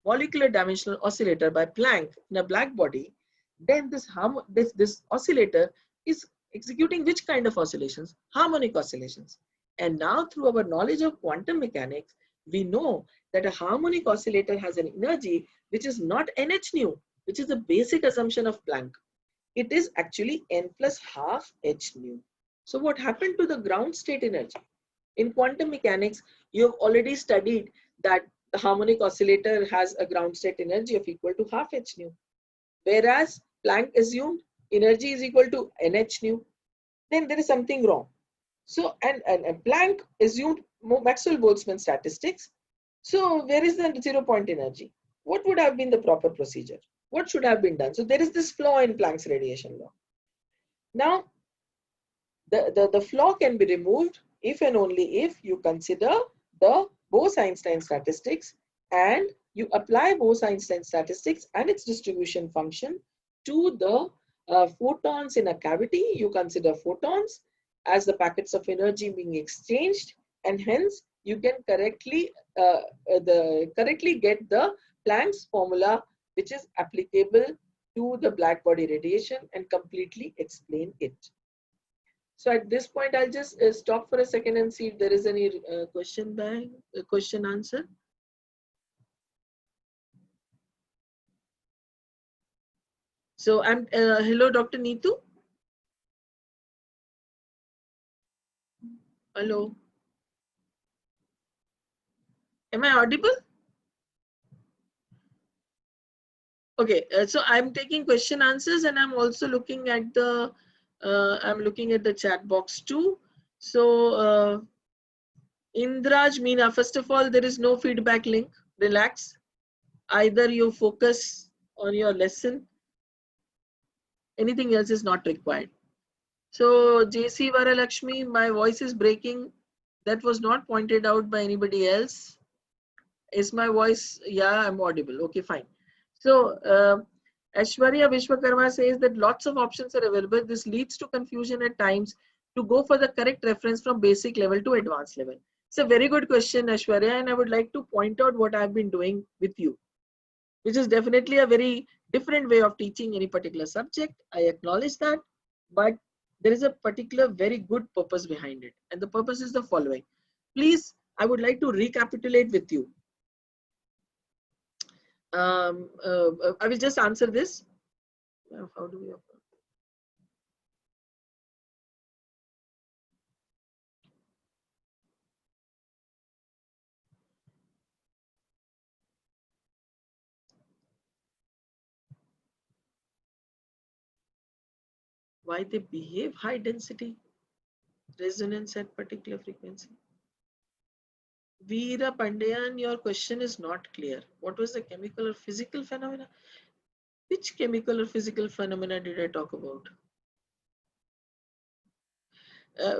molecular dimensional oscillator by Planck in a black body, then this oscillator is executing which kind of oscillations? Harmonic oscillations. And now through our knowledge of quantum mechanics, we know that a harmonic oscillator has an energy which is not nh nu, which is the basic assumption of Planck. It is actually n plus half h nu. So what happened to the ground state energy? In quantum mechanics, you have already studied that the harmonic oscillator has a ground state energy of equal to half h nu. Whereas Planck assumed energy is equal to nh nu. Then there is something wrong. So, and Planck assumed Maxwell-Boltzmann statistics. So where is the 0-point energy? What would have been the proper procedure? What should have been done? So there is this flaw in Planck's radiation law. Now, the flaw can be removed if and only if you consider the Bose-Einstein statistics and you apply Bose-Einstein statistics and its distribution function to the photons in a cavity. You consider photons as the packets of energy being exchanged, and hence you can correctly get the Planck's formula, which is applicable to the black body radiation, and completely explain it. So at this point, I'll just stop for a second and see if there is any question answer. So I'm hello, Dr. Neetu. Hello. Am I audible? Okay, so I'm taking question answers, and I'm also looking at the chat box too. So Indraj Meena, first of all, there is no feedback link. Relax. Either you focus on your lesson. Anything else is not required. So JC Varalakshmi, my voice is breaking. That was not pointed out by anybody else. Is my voice? Yeah, I'm audible. Okay, fine. So Aishwarya Vishwakarma says that lots of options are available. This leads to confusion at times to go for the correct reference from basic level to advanced level. It's a very good question, Aishwarya, and I would like to point out what I've been doing with you, which is definitely a very different way of teaching any particular subject. I acknowledge that, but there is a particular very good purpose behind it. And the purpose is the following. Please, I would like to recapitulate with you. I will just answer this. How do we open? Why they behave high density resonance at particular frequency? Veera Pandayan, your question is not clear. What was the chemical or physical phenomena? Which chemical or physical phenomena did I talk about?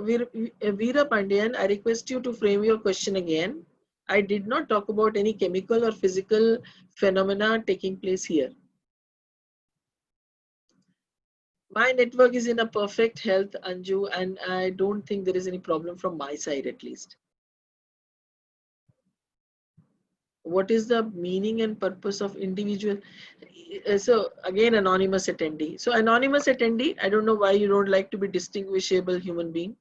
Veera Pandayan, I request you to frame your question again. I did not talk about any chemical or physical phenomena taking place here. My network is in a perfect health, Anju, and I don't think there is any problem from my side at least. What is the meaning and purpose of individual? So again, anonymous attendee. So anonymous attendee, I don't know why you don't like to be distinguishable human being.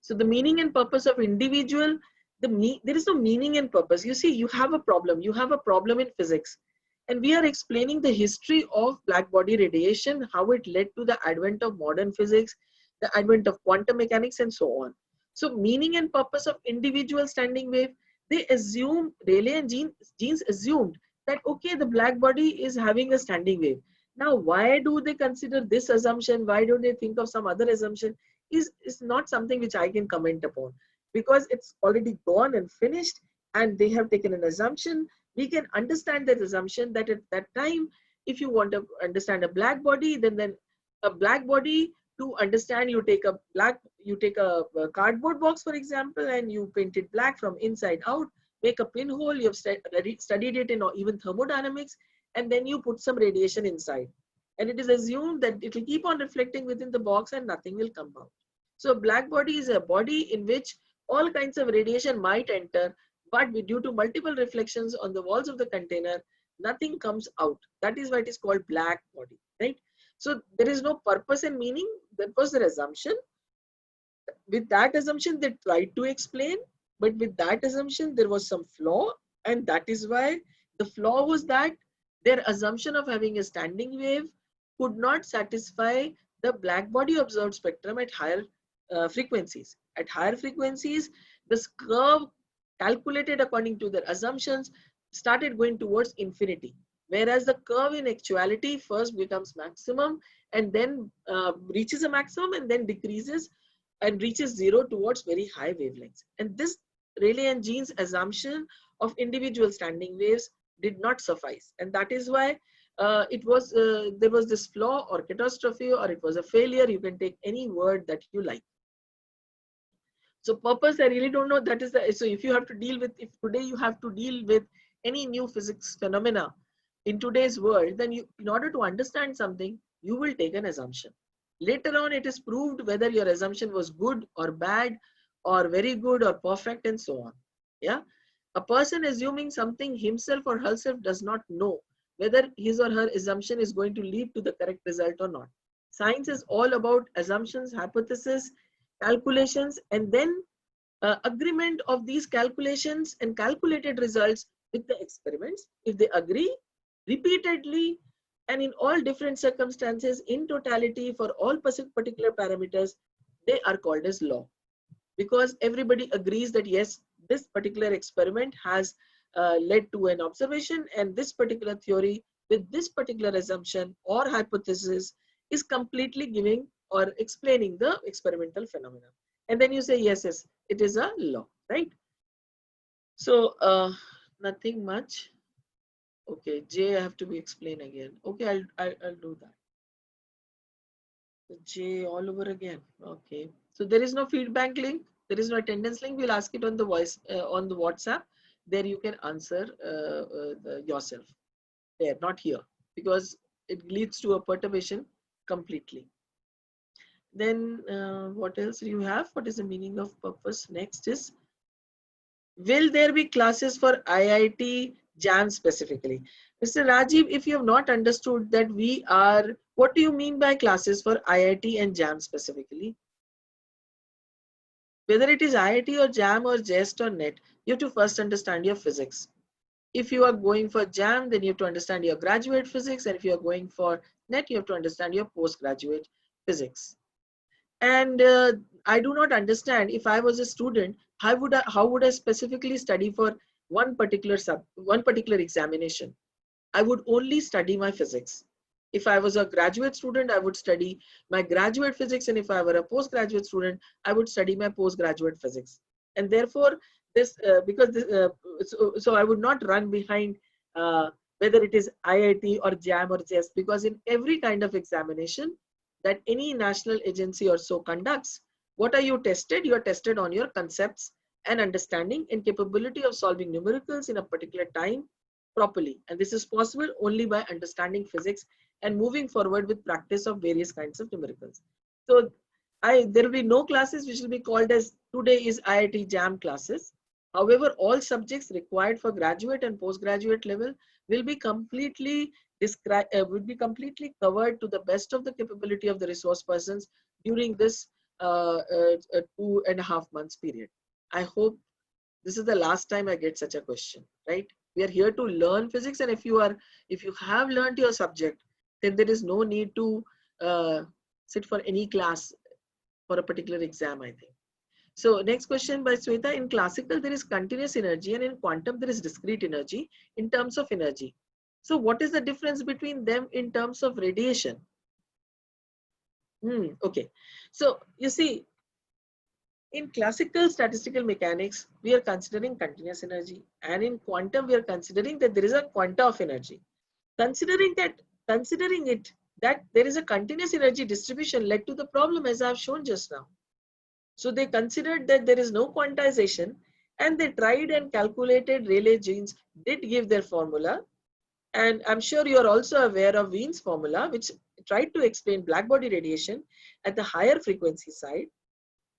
So the meaning and purpose of individual, there is no meaning and purpose. You see, you have a problem. You have a problem in physics. And we are explaining the history of black body radiation, how it led to the advent of modern physics, the advent of quantum mechanics, and so on. So meaning and purpose of individual standing wave, they assume, Rayleigh and Jeans assumed that, okay, the black body is having a standing wave. Now, why do they consider this assumption? Why don't they think of some other assumption? Is not something which I can comment upon, because it's already gone and finished, and they have taken an assumption. We can understand that assumption that at that time, if you want to understand a black body, then a black body, to understand, you take a cardboard box, for example, and you paint it black from inside out, make a pinhole, you have studied it in even thermodynamics, and then you put some radiation inside. And it is assumed that it will keep on reflecting within the box and nothing will come out. So a black body is a body in which all kinds of radiation might enter, but due to multiple reflections on the walls of the container, nothing comes out. That is why it is called black body, right? So there is no purpose and meaning. That was their assumption. With that assumption, they tried to explain, but with that assumption, there was some flaw, and that is why the flaw was that their assumption of having a standing wave could not satisfy the black body observed spectrum at higher frequencies. At higher frequencies, this curve calculated according to their assumptions started going towards infinity, whereas the curve in actuality first becomes maximum and then reaches a maximum and then decreases and reaches zero towards very high wavelengths. And this Rayleigh and Jean's assumption of individual standing waves did not suffice, and that is why there was this flaw or catastrophe, or it was a failure. You can take any word that you like. So purpose, I really don't know. That is so if you have to deal with, if today you have to deal with any new physics phenomena in today's world, then you, in order to understand something, you will take an assumption. Later on, it is proved whether your assumption was good or bad or very good or perfect and so on. Yeah. A person assuming something himself or herself does not know whether his or her assumption is going to lead to the correct result or not. Science is all about assumptions, hypotheses, calculations, and then agreement of these calculations and calculated results with the experiments. If they agree repeatedly and in all different circumstances in totality for all particular parameters, they are called as law, because everybody agrees that yes, this particular experiment has led to an observation, and this particular theory with this particular assumption or hypothesis is completely giving or explaining the experimental phenomena. And then you say yes, yes, it is a law, right? So nothing much. Okay, J, I have to be explained again. Okay, I'll do that. J all over again. Okay, so there is no feedback link, there is no attendance link. We'll ask it on the voice on the WhatsApp. There you can answer yourself. There, not here, because it leads to a perturbation completely. Then what else do you have? What is the meaning of purpose? Next is, will there be classes for IIT JAM specifically? Mr. Rajiv, if you have not understood that we are, what do you mean by classes for IIT and JAM specifically? Whether it is IIT or JAM or JEST or NET, you have to first understand your physics. If you are going for JAM, then you have to understand your graduate physics, and if you are going for NET, you have to understand your postgraduate physics. And I do not understand, if I was a student, how would I specifically study for one particular examination? I would only study my physics. If I was a graduate student, I would study my graduate physics, and if I were a postgraduate student, I would study my postgraduate physics. And therefore, this so I would not run behind whether it is IIT or JAM or JEST, because in every kind of examination that any national agency or so conducts, what are you tested? You are tested on your concepts and understanding and capability of solving numericals in a particular time properly. And this is possible only by understanding physics and moving forward with practice of various kinds of numericals. So there will be no classes which will be called as today is IIT JAM classes. However, all subjects required for graduate and postgraduate level will be completely covered to the best of the capability of the resource persons during this 2.5 months period. I hope this is the last time I get such a question, right? We are here to learn physics, and if you have learned your subject, then there is no need to sit for any class for a particular exam, I think. So next question by Sweta. In classical, there is continuous energy, and in quantum, there is discrete energy in terms of energy. So what is the difference between them in terms of radiation? Okay. So you see, in classical statistical mechanics, we are considering continuous energy, and in quantum, we are considering that there is a quanta of energy. Considering it that there is a continuous energy distribution led to the problem, as I have shown just now. So they considered that there is no quantization, and they tried and calculated. Rayleigh-Jeans did give their formula, and I'm sure you are also aware of Wien's formula, which tried to explain blackbody radiation at the higher frequency side.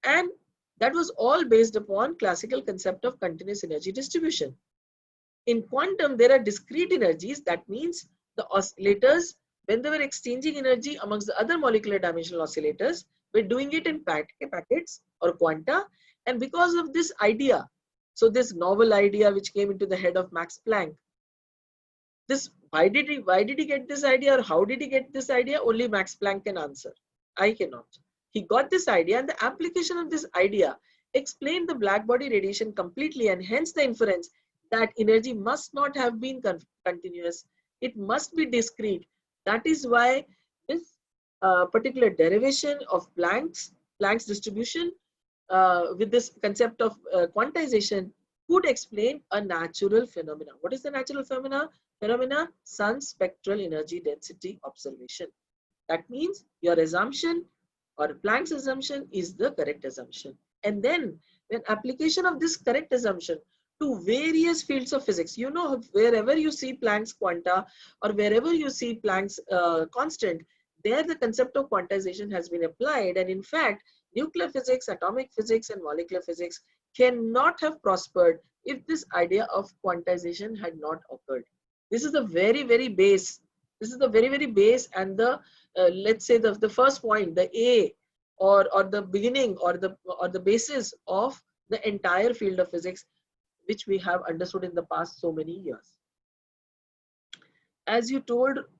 And That was all based upon classical concept of continuous energy distribution. In quantum, there are discrete energies. That means the oscillators, when they were exchanging energy amongst the other molecular dimensional oscillators, were doing it in packets or quanta. And because of this idea, so this novel idea which came into the head of Max Planck, this why did he get this idea, or how did he get this idea? Only Max Planck can answer. I cannot. He got this idea, and the application of this idea explained the blackbody radiation completely, and hence the inference that energy must not have been continuous. It must be discrete. That is why this particular derivation of Planck's distribution with this concept of quantization could explain a natural phenomena. What is the natural phenomena? Sun spectral energy density observation. That means your assumption or Planck's assumption is the correct assumption. And then when application of this correct assumption to various fields of physics, you know, wherever you see Planck's quanta or wherever you see Planck's constant, there the concept of quantization has been applied. And in fact, nuclear physics, atomic physics, and molecular physics cannot have prospered if this idea of quantization had not occurred. This is the very, very base. This is the very, very base, and the let's say the first point, the A, or the beginning, or the basis of the entire field of physics, which we have understood in the past so many years. As you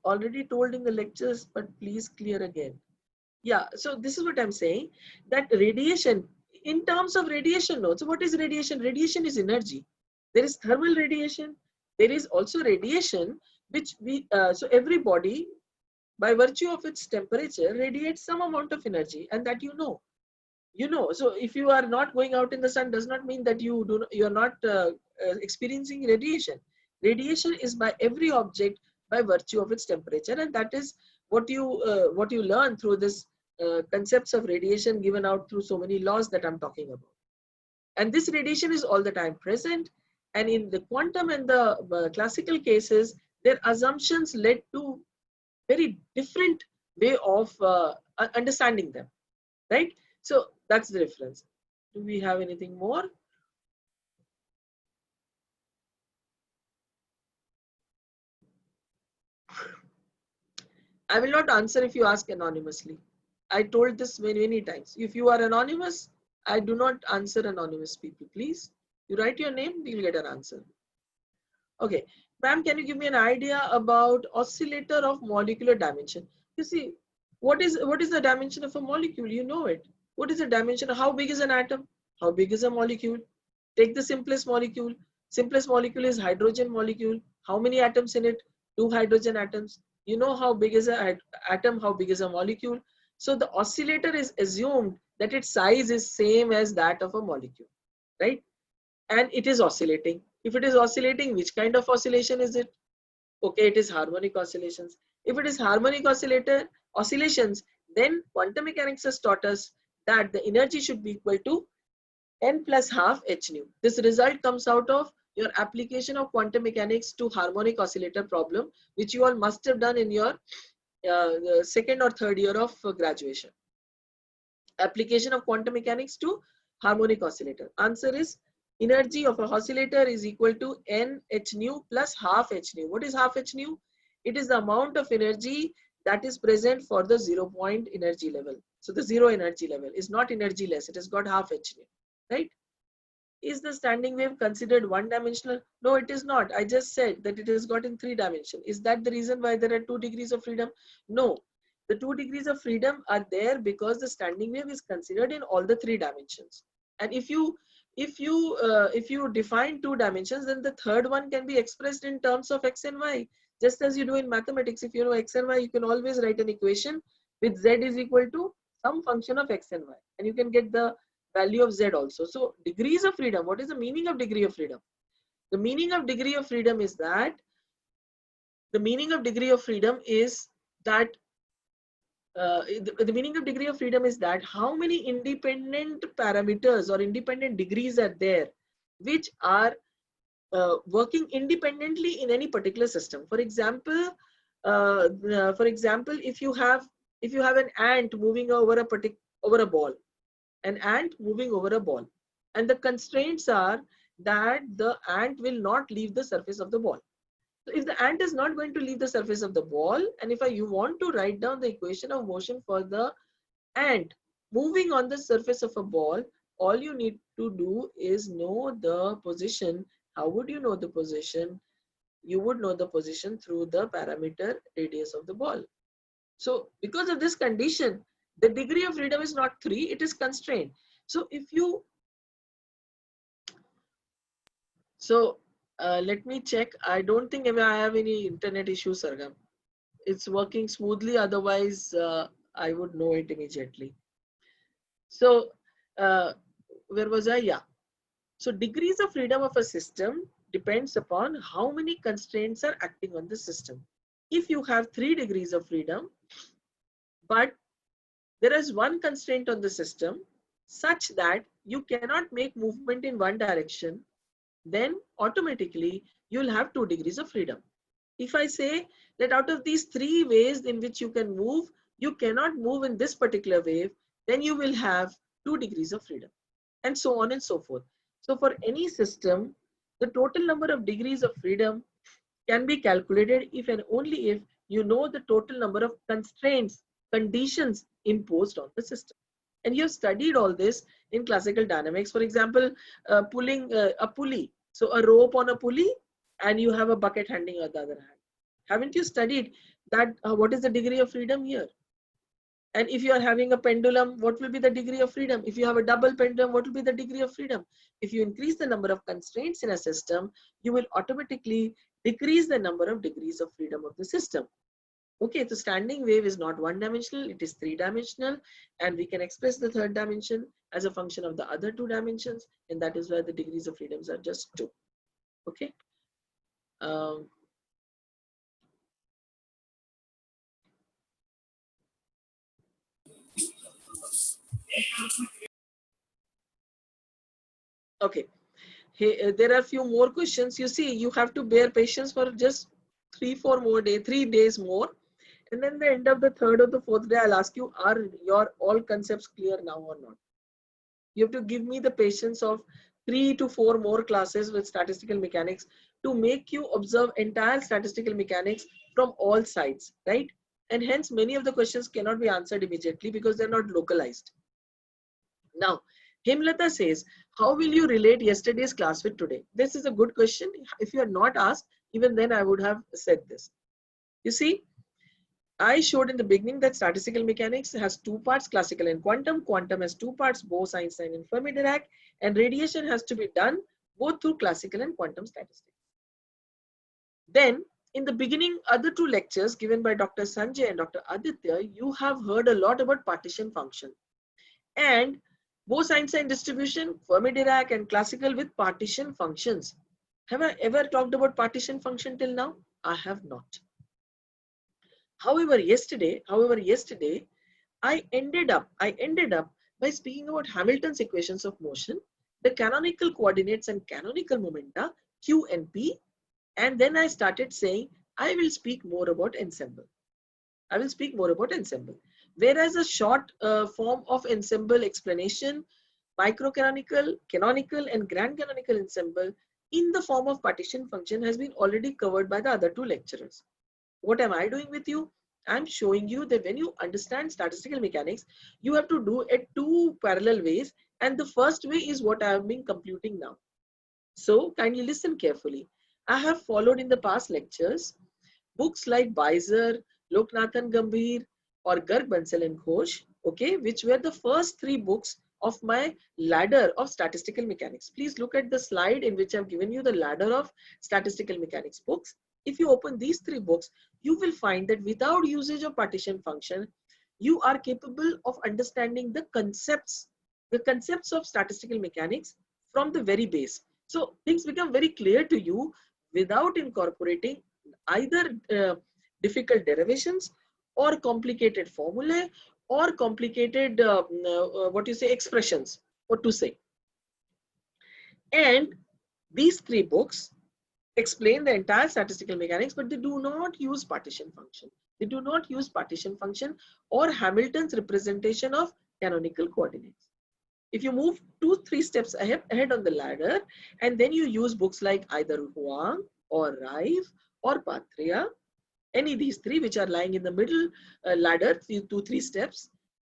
already told in the lectures, but please clear again. Yeah, so this is what I'm saying, that radiation, in terms of radiation nodes, so what is radiation? Radiation is energy. There is thermal radiation. There is also radiation, which so every body, by virtue of its temperature, radiates some amount of energy, and that you know. So if you are not going out in the sun, does not mean that you are not experiencing radiation. Radiation is by every object by virtue of its temperature, and that is what you learn through this concepts of radiation given out through so many laws that I'm talking about. And this radiation is all the time present. And in the quantum and the classical cases, their assumptions led to very different way of understanding them, right? So that's the difference. Do we have anything more? I will not answer if you ask anonymously. I told this many, many times. If you are anonymous, I do not answer anonymous people. Please, you write your name, you'll get an answer. Okay, ma'am, can you give me an idea about oscillator of molecular dimension? You see, what is the dimension of a molecule? You know it. What is the dimension? How big is an atom? How big is a molecule? Take the simplest molecule. Simplest molecule is hydrogen molecule. How many atoms in it? 2 hydrogen atoms. You know how big is an atom, how big is a molecule. So the oscillator is assumed that its size is same as that of a molecule, right? And it is oscillating. If it is oscillating, which kind of oscillation is it? Okay, it is harmonic oscillations. If it is harmonic oscillations, then quantum mechanics has taught us that the energy should be equal to n plus half h nu. This result comes out of your application of quantum mechanics to harmonic oscillator problem, which you all must have done in your second or third year of graduation. Application of quantum mechanics to harmonic oscillator. Answer is energy of a oscillator is equal to n h nu plus half h nu. What is half h nu? It is the amount of energy that is present for the 0 point energy level. So the 0 energy level is not energy less. It has got half h nu, right? Is the standing wave considered one dimensional? No, it is not. I just said that it is got in 3 dimensions. Is that the reason why there are 2 degrees of freedom? No. The 2 degrees of freedom are there because the standing wave is considered in all the 3 dimensions. And if you define 2 dimensions, then the third one can be expressed in terms of x and y. Just as you do in mathematics, if you know x and y, you can always write an equation with z is equal to some function of x and y, and you can get the value of z also. So degrees of freedom, what is the meaning of degree of freedom? The meaning of degree of freedom is that the meaning of degree of freedom is that how many independent parameters or independent degrees are there which are working independently in any particular system. For example, if you have an ant moving over a ball, an ant moving over a ball. And the constraints are that the ant will not leave the surface of the ball. So if the ant is not going to leave the surface of the ball, and if you want to write down the equation of motion for the ant moving on the surface of a ball, all you need to do is know the position. How would you know the position? You would know the position through the parameter radius of the ball. So because of this condition, the degree of freedom is not 3, it is constrained. So if you, let me check. I don't think I have any internet issues, Sargam. It's working smoothly, otherwise I would know it immediately. So where was I? Yeah. So degrees of freedom of a system depends upon how many constraints are acting on the system. If you have 3 degrees of freedom, but there is one constraint on the system such that you cannot make movement in one direction, then automatically you'll have 2 degrees of freedom. If I say that out of these 3 ways in which you can move, you cannot move in this particular wave, then you will have 2 degrees of freedom, and so on and so forth. So for any system, the total number of degrees of freedom can be calculated if and only if you know the total number of constraints, conditions imposed on the system. And you have studied all this in classical dynamics. For example, pulling a pulley. So a rope on a pulley, and you have a bucket handing on the other hand. Haven't you studied that what is the degree of freedom here? And if you are having a pendulum, what will be the degree of freedom? If you have a double pendulum, what will be the degree of freedom? If you increase the number of constraints in a system, you will automatically decrease the number of degrees of freedom of the system. Okay, the standing wave is not one-dimensional, it is 3-dimensional, and we can express the 3rd dimension as a function of the other 2 dimensions, and that is why the degrees of freedoms are just 2. Okay. Okay. Hey, there are a few more questions. You see, you have to bear patience for just 3 days more. And then the end of the 3rd or the 4th day, I'll ask you, are your all concepts clear now or not? You have to give me the patience of 3 to 4 more classes with statistical mechanics to make you observe entire statistical mechanics from all sides, right? And hence many of the questions cannot be answered immediately because they're not localized. Now, Himlata says, how will you relate yesterday's class with today? This is a good question. If you are not asked, even then I would have said this. You see, I showed in the beginning that statistical mechanics has 2 parts, classical and quantum. Quantum has 2 parts, Bose, Einstein, and Fermi-Dirac. And radiation has to be done both through classical and quantum statistics. Then, in the beginning, other 2 lectures given by Dr. Sanjay and Dr. Aditya, you have heard a lot about partition function. And Bose-Einstein distribution, Fermi-Dirac, and classical with partition functions. Have I ever talked about partition function till now? I have not. However, yesterday, I ended up by speaking about Hamilton's equations of motion, the canonical coordinates and canonical momenta, Q and P, and then I started saying, I will speak more about ensemble. Whereas a short form of ensemble explanation, microcanonical, canonical, and grand canonical ensemble in the form of partition function has been already covered by the other 2 lecturers. What am I doing with you? I'm showing you that when you understand statistical mechanics, you have to do it 2 parallel ways, and the first way is what I have been computing now. So kindly listen carefully. I have followed in the past lectures books like Beiser, Loknathan Gambhir, or Garg, Bansal and Ghosh, okay, which were the first 3 books of my ladder of statistical mechanics. Please look at the slide in which I've given you the ladder of statistical mechanics books. If you open these 3 books, you will find that without usage of partition function, you are capable of understanding the concepts of statistical mechanics from the very base. So things become very clear to you without incorporating either difficult derivations or complicated formulae or complicated expressions, what to say. And these 3 books explain the entire statistical mechanics, but they do not use partition function. They do not use partition function or Hamilton's representation of canonical coordinates. If you move 2-3 steps ahead on the ladder, and then you use books like either Huang or Rife or Patria, any of these three which are lying in the middle ladder, 2-3 steps,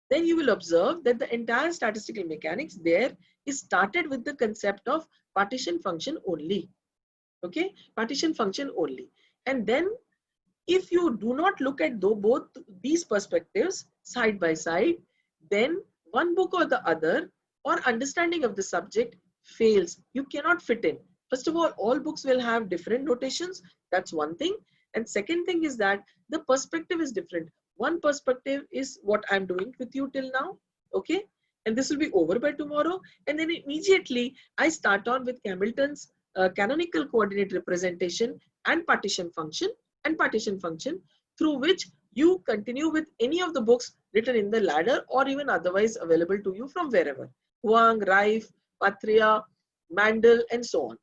then you will observe that the entire statistical mechanics there is started with the concept of partition function only. Okay, partition function only. And then if you do not look at both these perspectives side by side, then one book or the other or understanding of the subject fails. You cannot fit in. First of all books will have different notations. That's one thing. And second thing is that the perspective is different. One perspective is what I'm doing with you till now. Okay. And this will be over by tomorrow. And then immediately I start on with Hamilton's canonical coordinate representation and partition function through which you continue with any of the books written in the ladder or even otherwise available to you from wherever. Huang, Rife, Patria, Mandel, and so on.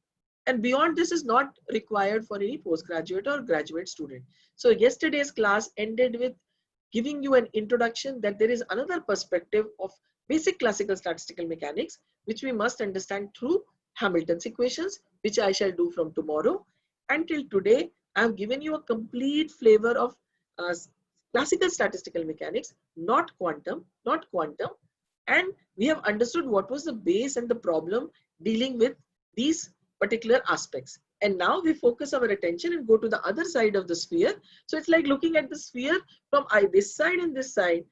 And beyond this is not required for any postgraduate or graduate student. So yesterday's class ended with giving you an introduction that there is another perspective of basic classical statistical mechanics, which we must understand through Hamilton's equations, which I shall do from tomorrow. Until today, I have given you a complete flavor of classical statistical mechanics, not quantum, and we have understood what was the base and the problem dealing with these particular aspects. And now we focus our attention and go to the other side of the sphere. So it's like looking at the sphere from this side and this side.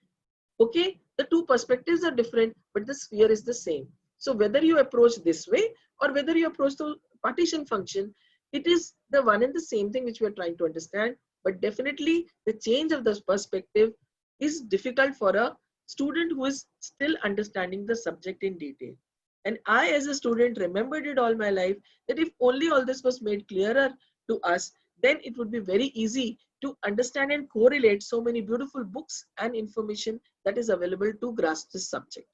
Okay, the two perspectives are different, but the sphere is the same. So whether you approach this way or whether you approach the partition function, it is the one and the same thing which we are trying to understand. But definitely the change of this perspective is difficult for a student who is still understanding the subject in detail. And I as a student remembered it all my life that if only all this was made clearer to us, then it would be very easy to understand and correlate so many beautiful books and information that is available to grasp this subject.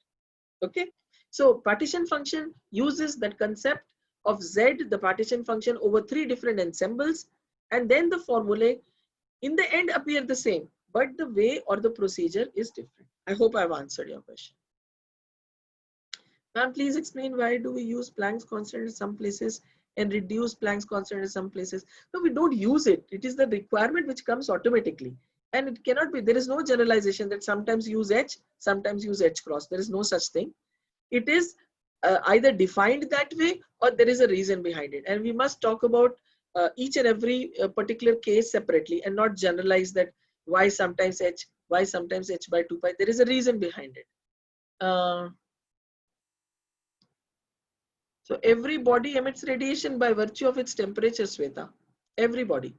Okay, so partition function uses that concept of Z, the partition function, over 3 different ensembles, and then the formulae in the end appear the same, but the way or the procedure is different. I hope I've answered your question. Ma'am, please explain why do we use Planck's constant in some places and reduce Planck's constant in some places? No, we don't use it. It is the requirement which comes automatically. And it cannot be, there is no generalization that sometimes use H, sometimes use H cross. There is no such thing. It is either defined that way or there is a reason behind it. And we must talk about each and every particular case separately and not generalize that why sometimes H by 2 pi. There is a reason behind it. So every body emits radiation by virtue of its temperature, Sweta. Every body.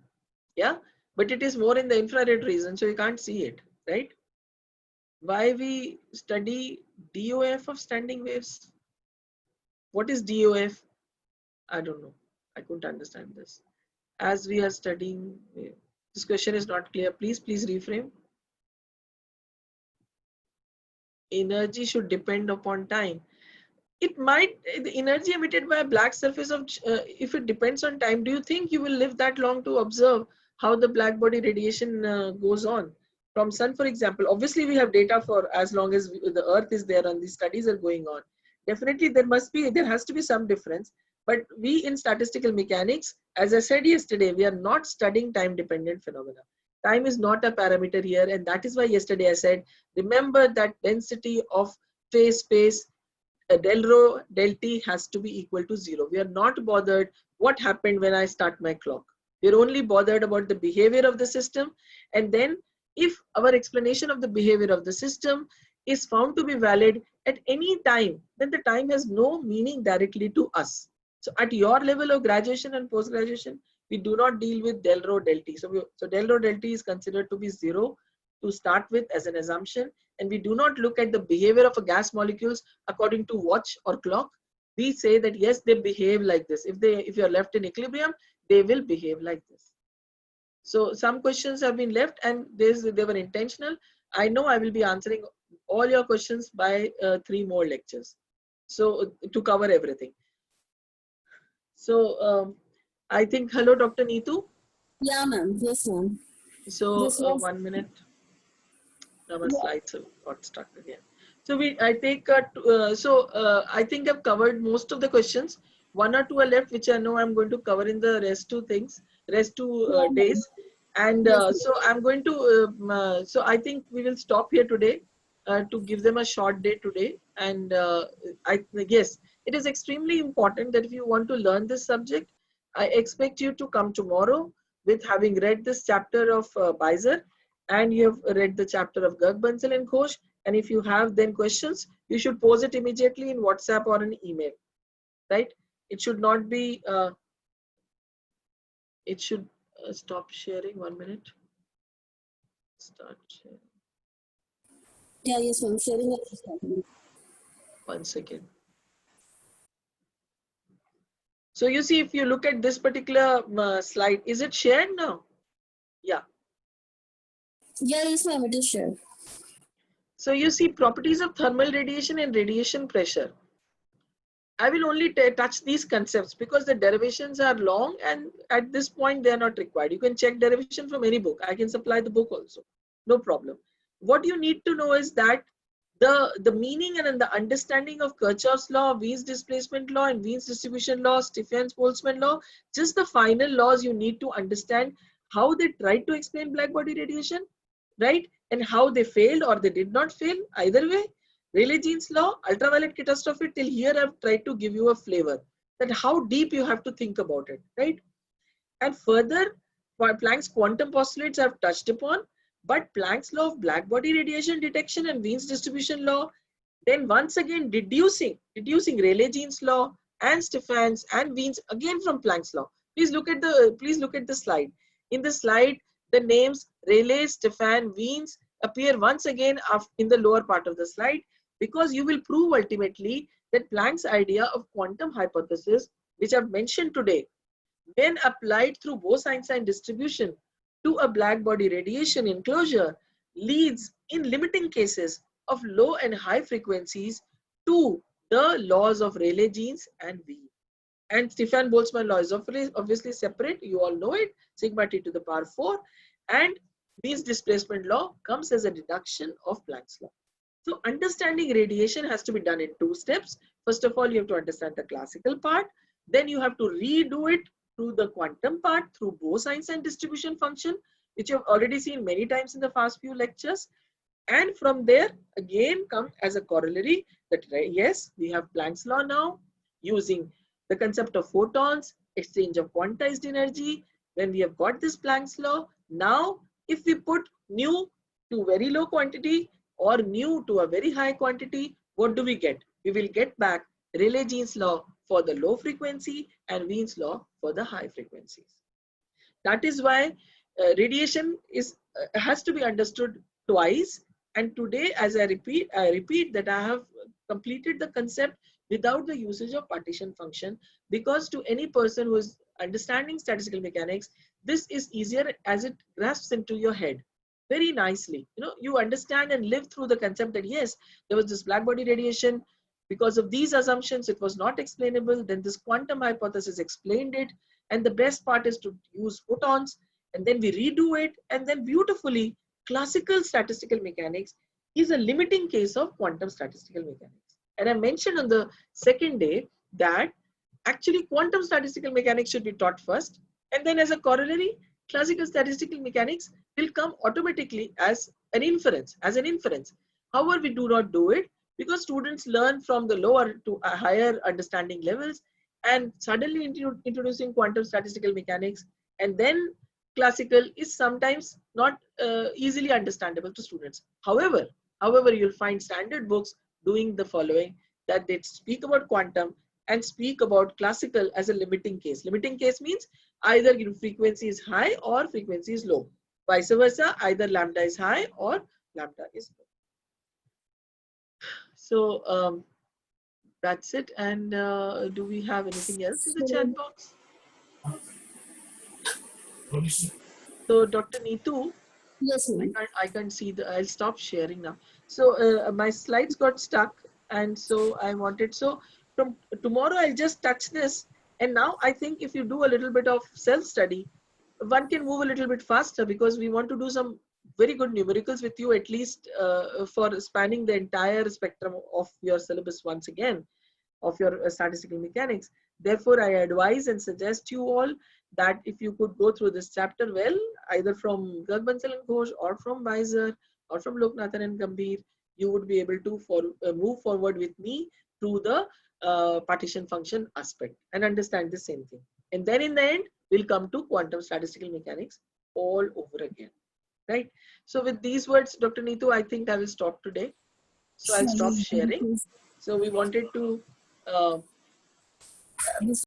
Yeah. But it is more in the infrared region, so you can't see it, right? Why we study DOF of standing waves? What is DOF? I don't know. I couldn't understand this. As we are studying, this question is not clear. Please reframe. Energy should depend upon time. It might, the energy emitted by a black surface of, if it depends on time, do you think you will live that long to observe how the black body radiation goes on? From sun, for example, obviously we have data for as long as the earth is there and these studies are going on. Definitely there has to be some difference. But we in statistical mechanics, as I said yesterday, we are not studying time dependent phenomena. Time is not a parameter here. And that is why yesterday I said, remember that density of phase space, del rho del t has to be equal to 0. We are not bothered what happened when I start my clock. We're only bothered about the behavior of the system. And then if our explanation of the behavior of the system is found to be valid at any time, then the time has no meaning directly to us. So at your level of graduation and post-graduation, we do not deal with del rho del t. So del rho del t is considered to be 0 to start with as an assumption. And we do not look at the behavior of a gas molecules according to watch or clock. We say that yes, they behave like this. If you are left in equilibrium, they will behave like this. So some questions have been left and they were intentional. I know I will be answering all your questions by 3 more lectures. So to cover everything. So I think, hello, Dr. Neetu. Yeah, ma'am. Yes, ma'am. So 1 minute. Now my slides have got stuck again. So I think I've covered most of the questions. One or two are left, which I know I'm going to cover in the rest two days. And Yes, so I'm going to, so I think we will stop here today to give them a short day today. And yes, it is extremely important that if you want to learn this subject, I expect you to come tomorrow with having read this chapter of Beiser, and you have read the chapter of Garg, Bansal and Ghosh. And if you have then questions, you should pose it immediately in WhatsApp or an email, right? It should not be, it should stop sharing 1 minute. Start sharing. yeah, yes, ma'am. Sharing it. 1 second. So you see, if you look at this particular slide, is it shared now? Yeah. Yeah, yes, ma'am. It is shared. So you see properties of thermal radiation and radiation pressure. I will only touch these concepts because the derivations are long and at this point they are not required. You can check derivation from any book. I can supply the book also. No problem. What you need to know is that the meaning and the understanding of Kirchhoff's law, Wien's displacement law and Wien's distribution law, Stefan-Boltzmann law, just the final laws you need to understand how they tried to explain blackbody radiation, right? And how they failed or they did not fail, either way. Rayleigh-Jean's law, ultraviolet catastrophe, till here I've tried to give you a flavor that how deep you have to think about it, right? And further, Planck's quantum postulates I've touched upon, but Planck's law of blackbody radiation detection and Wien's distribution law, then once again deducing Rayleigh-Jean's law and Stefan's and Wien's again from Planck's law. Please look at the slide. In the slide, the names Rayleigh, Stefan, Wien's appear once again in the lower part of the slide, because you will prove ultimately that Planck's idea of quantum hypothesis, which I've mentioned today, when applied through Bose-Einstein distribution to a blackbody radiation enclosure, leads in limiting cases of low and high frequencies to the laws of Rayleigh-Jeans and Wien. And Stefan-Boltzmann law is obviously separate. You all know it, sigma t to the power 4. And Wien's displacement law comes as a deduction of Planck's law. So understanding radiation has to be done in 2 steps. First of all, you have to understand the classical part. Then you have to redo it through the quantum part, through Bose-Einstein distribution function, which you have already seen many times in the past few lectures. And from there, again, come as a corollary that, yes, we have Planck's law now, using the concept of photons, exchange of quantized energy. When we have got this Planck's law, now if we put nu to very low quantity or nu to a very high quantity, what do we get? We will get back Rayleigh-Jean's law for the low frequency and Wien's law for the high frequencies. That is why radiation has to be understood twice. And today, as I repeat that I have completed the concept without the usage of partition function, because to any person who is understanding statistical mechanics, this is easier as it grasps into your head very nicely. You know, you understand and live through the concept that yes, there was this blackbody radiation. Because of these assumptions, it was not explainable. Then this quantum hypothesis explained it. And the best part is to use photons. And then we redo it. And then beautifully, classical statistical mechanics is a limiting case of quantum statistical mechanics. And I mentioned on the second day that actually quantum statistical mechanics should be taught first. And then as a corollary, classical statistical mechanics will come automatically as an inference. However, we do not do it because students learn from the lower to higher understanding levels, and suddenly introducing quantum statistical mechanics and then classical is sometimes not easily understandable to students. However, you'll find standard books doing the following, that they speak about quantum and speak about classical as a limiting case. Limiting case means either frequency is high or frequency is low. Vice versa, either lambda is high or lambda is low. So that's it. And do we have anything else in the chat box? So Dr. Neetu, Yes, ma'am. I can't see I'll stop sharing now. So my slides got stuck, and so I wanted, so from tomorrow I'll just touch this. And now I think if you do a little bit of self-study, one can move a little bit faster, because we want to do some very good numericals with you, at least for spanning the entire spectrum of your syllabus once again, of your statistical mechanics. Therefore, I advise and suggest you all that if you could go through this chapter well, either from Garg Bansal and Ghosh or from Weiser or from Loknathan and Gambhir, you would be able to move forward with me through the partition function aspect and understand the same thing. And then in the end, we'll come to quantum statistical mechanics all over again. Right? So with these words, Dr. Neetu, I think I will stop today. So I'll stop sharing. So we wanted to